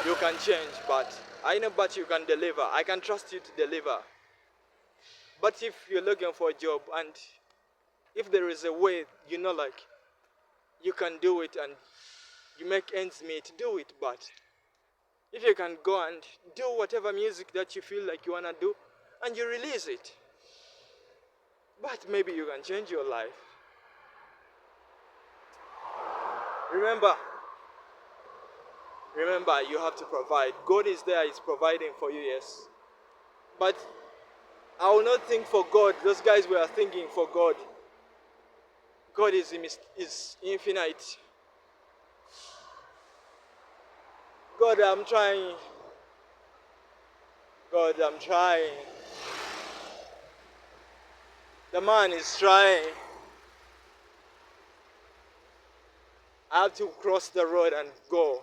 Speaker 1: you can change, but I know, but you can deliver. I can trust you to deliver. But if you're looking for a job, and if there is a way, like, you can do it and you make ends meet, do it. But if you can go and do whatever music that you feel like you wanna do, and you release it, but maybe you can change your life. Remember, you have to provide. God is there, He's providing for you, yes. But I will not think for God. Those guys were thinking for God. God is infinite. God, I'm trying. God, I'm trying. The man is trying. I have to cross the road and go.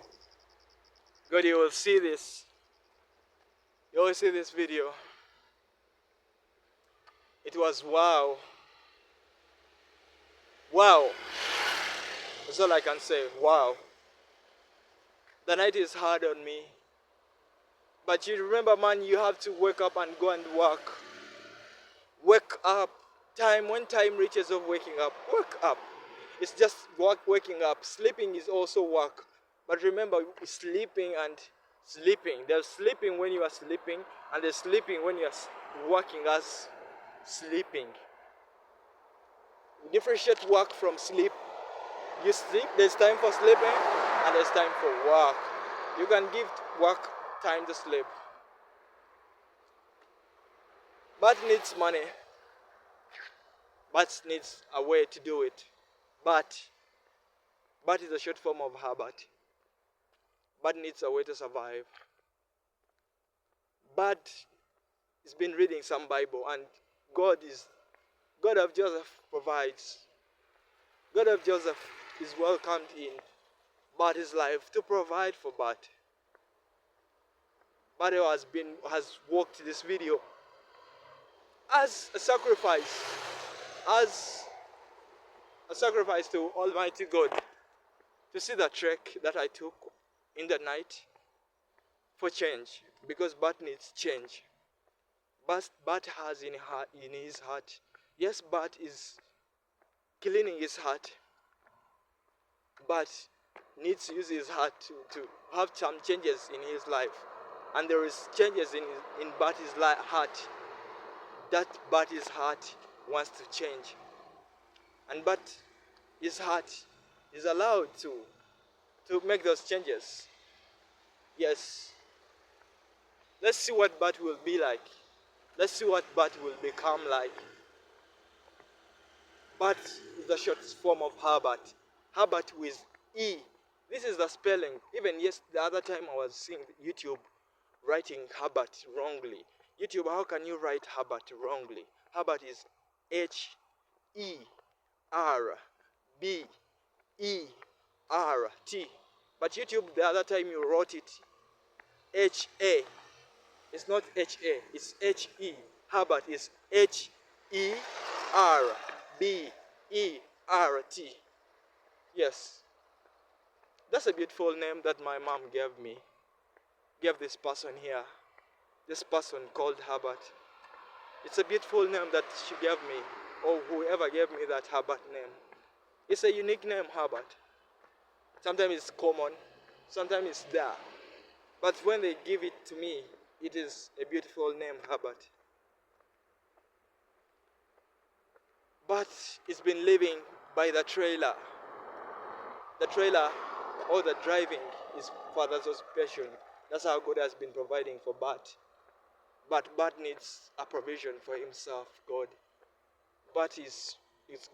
Speaker 1: God, you will see this. You will see this video. It was wow. Wow. That's all I can say. Wow. The night is hard on me. But you remember, man, you have to wake up and go and work. Wake up. When time reaches of waking up, wake up. It's just waking up. Sleeping is also work. But remember, sleeping and sleeping. There's sleeping when you are sleeping, and there's sleeping when you are working as sleeping. Differentiate work from sleep. You sleep, there's time for sleeping, and there's time for work. You can give work time to sleep. But needs money. But needs a way to do it. But is a short form of habit. But needs a way to survive. But he's been reading some Bible, and God of Joseph provides. God of Joseph is welcomed in Bart's life to provide for Bart. Bart has walked this video as a sacrifice to Almighty God, to see the trek that I took in the night for change, because Bart needs change. Bart has in his heart, yes, Bart is cleaning his heart, but needs to use his heart to have some changes in his life. And there is changes in Bart's heart that Bart's heart wants to change. And but his heart is allowed to make those changes. Yes. Let's see what Bart will be like. Let's see what Bart will become like. Bart is the short form of Herbert. Herbert with E. This is the spelling. Even the other time I was seeing YouTube writing Herbert wrongly. YouTube, how can you write Herbert wrongly? Herbert is Herbert. But YouTube, the other time you wrote it HA. It's not HA, it's HE. Herbert is HERBERT. Yes. That's a beautiful name that my mom gave this person here. This person called Herbert. It's a beautiful name that she gave me, or whoever gave me that Herbert name. It's a unique name, Herbert. Sometimes it's common, sometimes it's there. But when they give it to me, it is a beautiful name, Herbert. But it's been living by the trailer. The trailer or the driving is Father's occupation. That's how God has been providing for Bart. But Bart needs a provision for himself, God. Bart is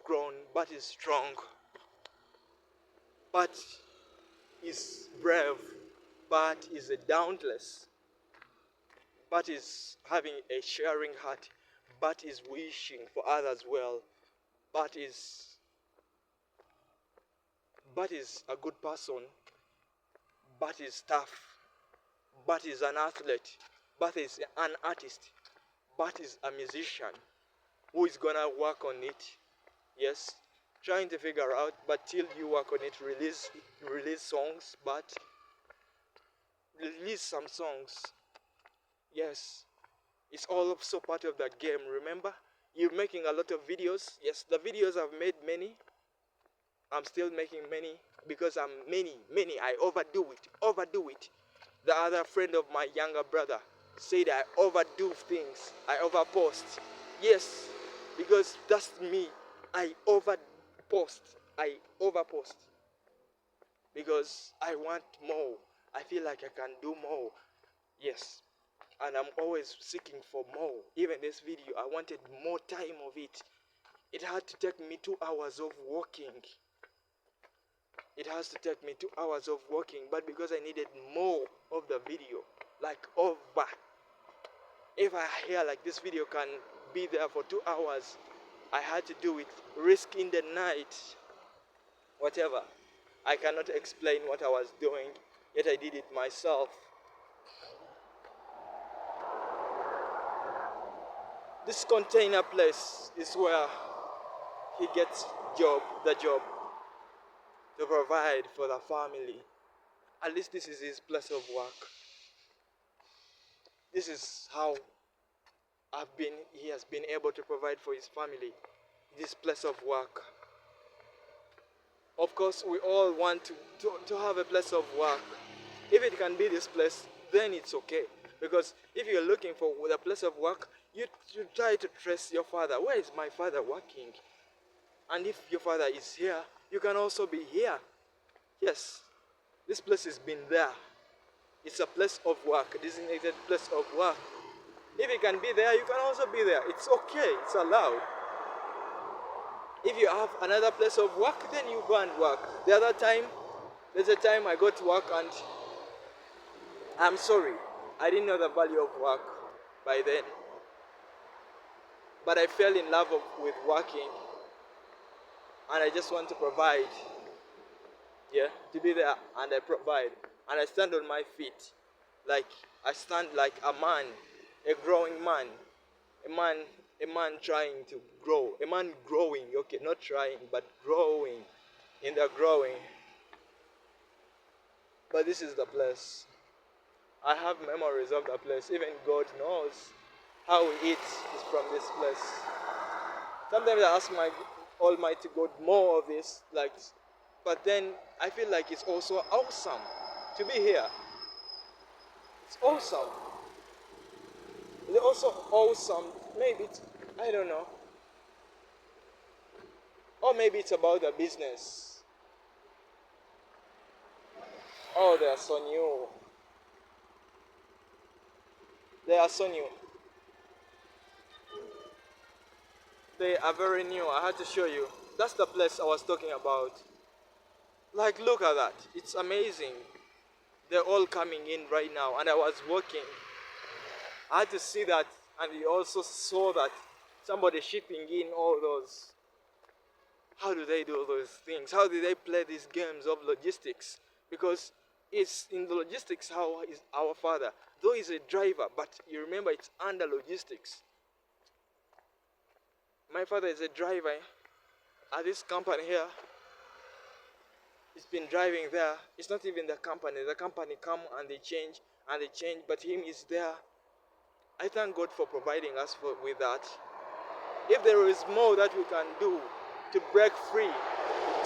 Speaker 1: grown. Bart is strong. Bart is brave. Bart is dauntless. Bart is having a sharing heart. Bart is wishing for others well. Bart is a good person. Bart is tough. Bart is an athlete. Bart is an artist. Bart is a musician who is gonna work on it. Yes, trying to figure out, but till you work on it, release songs, but release some songs. Yes, it's all also part of the game. Remember, you're making a lot of videos. Yes, the videos I've made many. I'm still making many because I'm many. I overdo it. The other friend of my younger brother said I overdo things. I overpost. Yes, because that's me. I overpost. Because I want more. I feel like I can do more. Yes. and I'm always seeking for more. Even this video, I wanted more time of it. It had to take me 2 hours of walking. It has to take me 2 hours of walking, but because I needed more of the video, like over. If I hear like this video can be there for 2 hours, I had to do it, risk in the night, whatever. I cannot explain what I was doing, yet I did it myself. This container place is where he gets the job to provide for the family. At least this is his place of work. This is how he has been able to provide for his family, this place of work. Of course, we all want to have a place of work. If it can be this place, then it's okay. Because if you're looking for the place of work, you try to trace your father. Where is my father working? And if your father is here, you can also be here. Yes, this place has been there. It's a place of work, a designated place of work. If you can be there, you can also be there. It's okay, it's allowed. If you have another place of work, then you go and work. There's a time I go to work and I'm sorry, I didn't know the value of work by then. But I fell in love with working, and I just want to provide. Yeah, to be there, and I provide. And I stand on my feet. Like, I stand like a man, a growing man. A man trying to grow. A man growing, okay, not trying, but growing. In the growing. But this is the place. I have memories of the place. Even God knows how we eat is from this place. Sometimes I ask my Almighty God more of this, but then I feel like it's also awesome to be here. It's awesome. It's also awesome. Maybe I don't know. Or maybe it's about the business. Oh, they are so new. They are so new. They are very new. I had to show you. That's the place I was talking about. Like, look at that. It's amazing. They're all coming in right now. And I was walking. I had to see that. And we also saw that somebody shipping in all those. How do they do those things? How do they play these games of logistics? Because it's in the logistics how is our father. Though he's a driver, but you remember it's under logistics. My father is a driver at this company here. He's been driving there. It's not even the company. The company come and they change, but him is there. I thank God for providing us with that. If there is more that we can do to break free,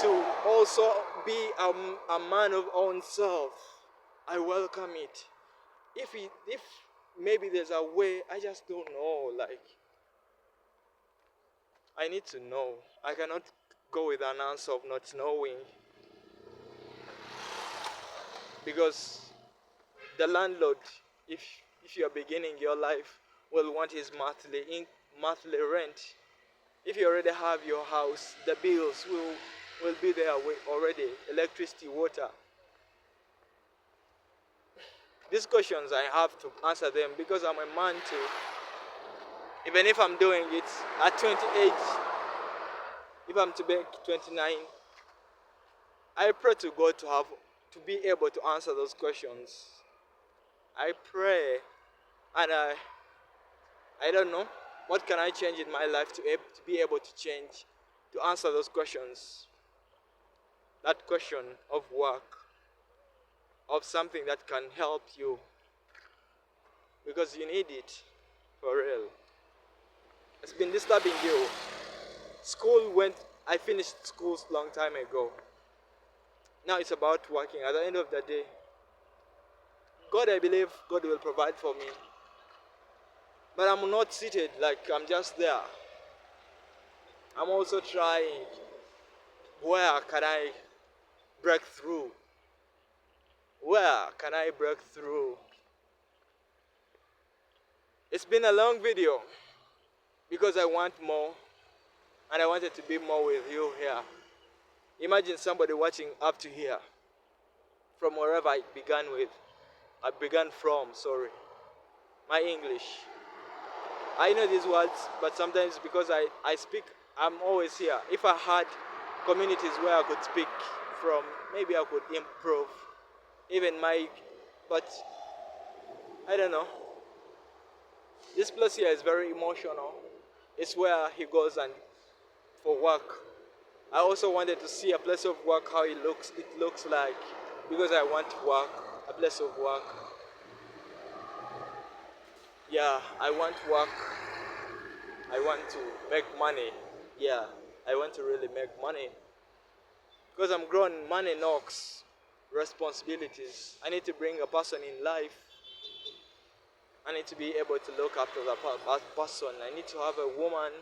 Speaker 1: to also be a man of own self, I welcome it. If maybe there's a way, I just don't know. Like, I need to know. I cannot go with an answer of not knowing. Because the landlord, if you are beginning your life, will want his monthly rent. If you already have your house, the bills will be there already. Electricity, water. These questions I have to answer them because I'm a man too. Even if I'm doing it at 28, if I'm to be 29, I pray to God to be able to answer those questions. I pray, and I don't know what can I change in my life to be able to change, to answer those questions. That question of work, of something that can help you, because you need it for real. It's been disturbing you. I finished school long time ago. Now it's about working. At the end of the day, God, I believe God will provide for me. But I'm not seated like I'm just there. I'm also trying. Where can I break through? Where can I break through? It's been a long video because I want more, and I wanted to be more with you here. Imagine somebody watching up to here, from wherever I began from, sorry. My English. I know these words, but sometimes because I speak, I'm always here. If I had communities where I could speak from, maybe I could improve. Even but I don't know. This place here is very emotional. It's where he goes and for work. I also wanted to see a place of work, how it looks like, because I want work, a place of work. Yeah, I want work. I want to make money. Yeah, I want to really make money. Because I'm grown, money knocks. Responsibilities. I need to bring a person in life. I need to be able to look after that person. I need to have a woman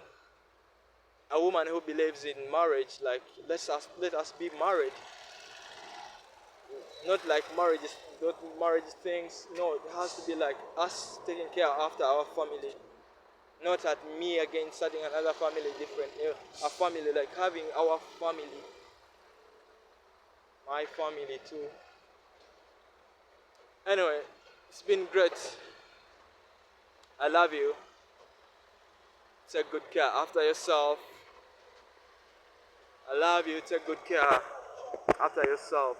Speaker 1: who believes in marriage. Like, let us be married. Not like marriage things. No, it has to be like us taking care after our family. Not at me again starting another family different. A family, like having our family. My family too. Anyway, it's been great. I love you. Take good care after yourself. I love you. Take good care after yourself.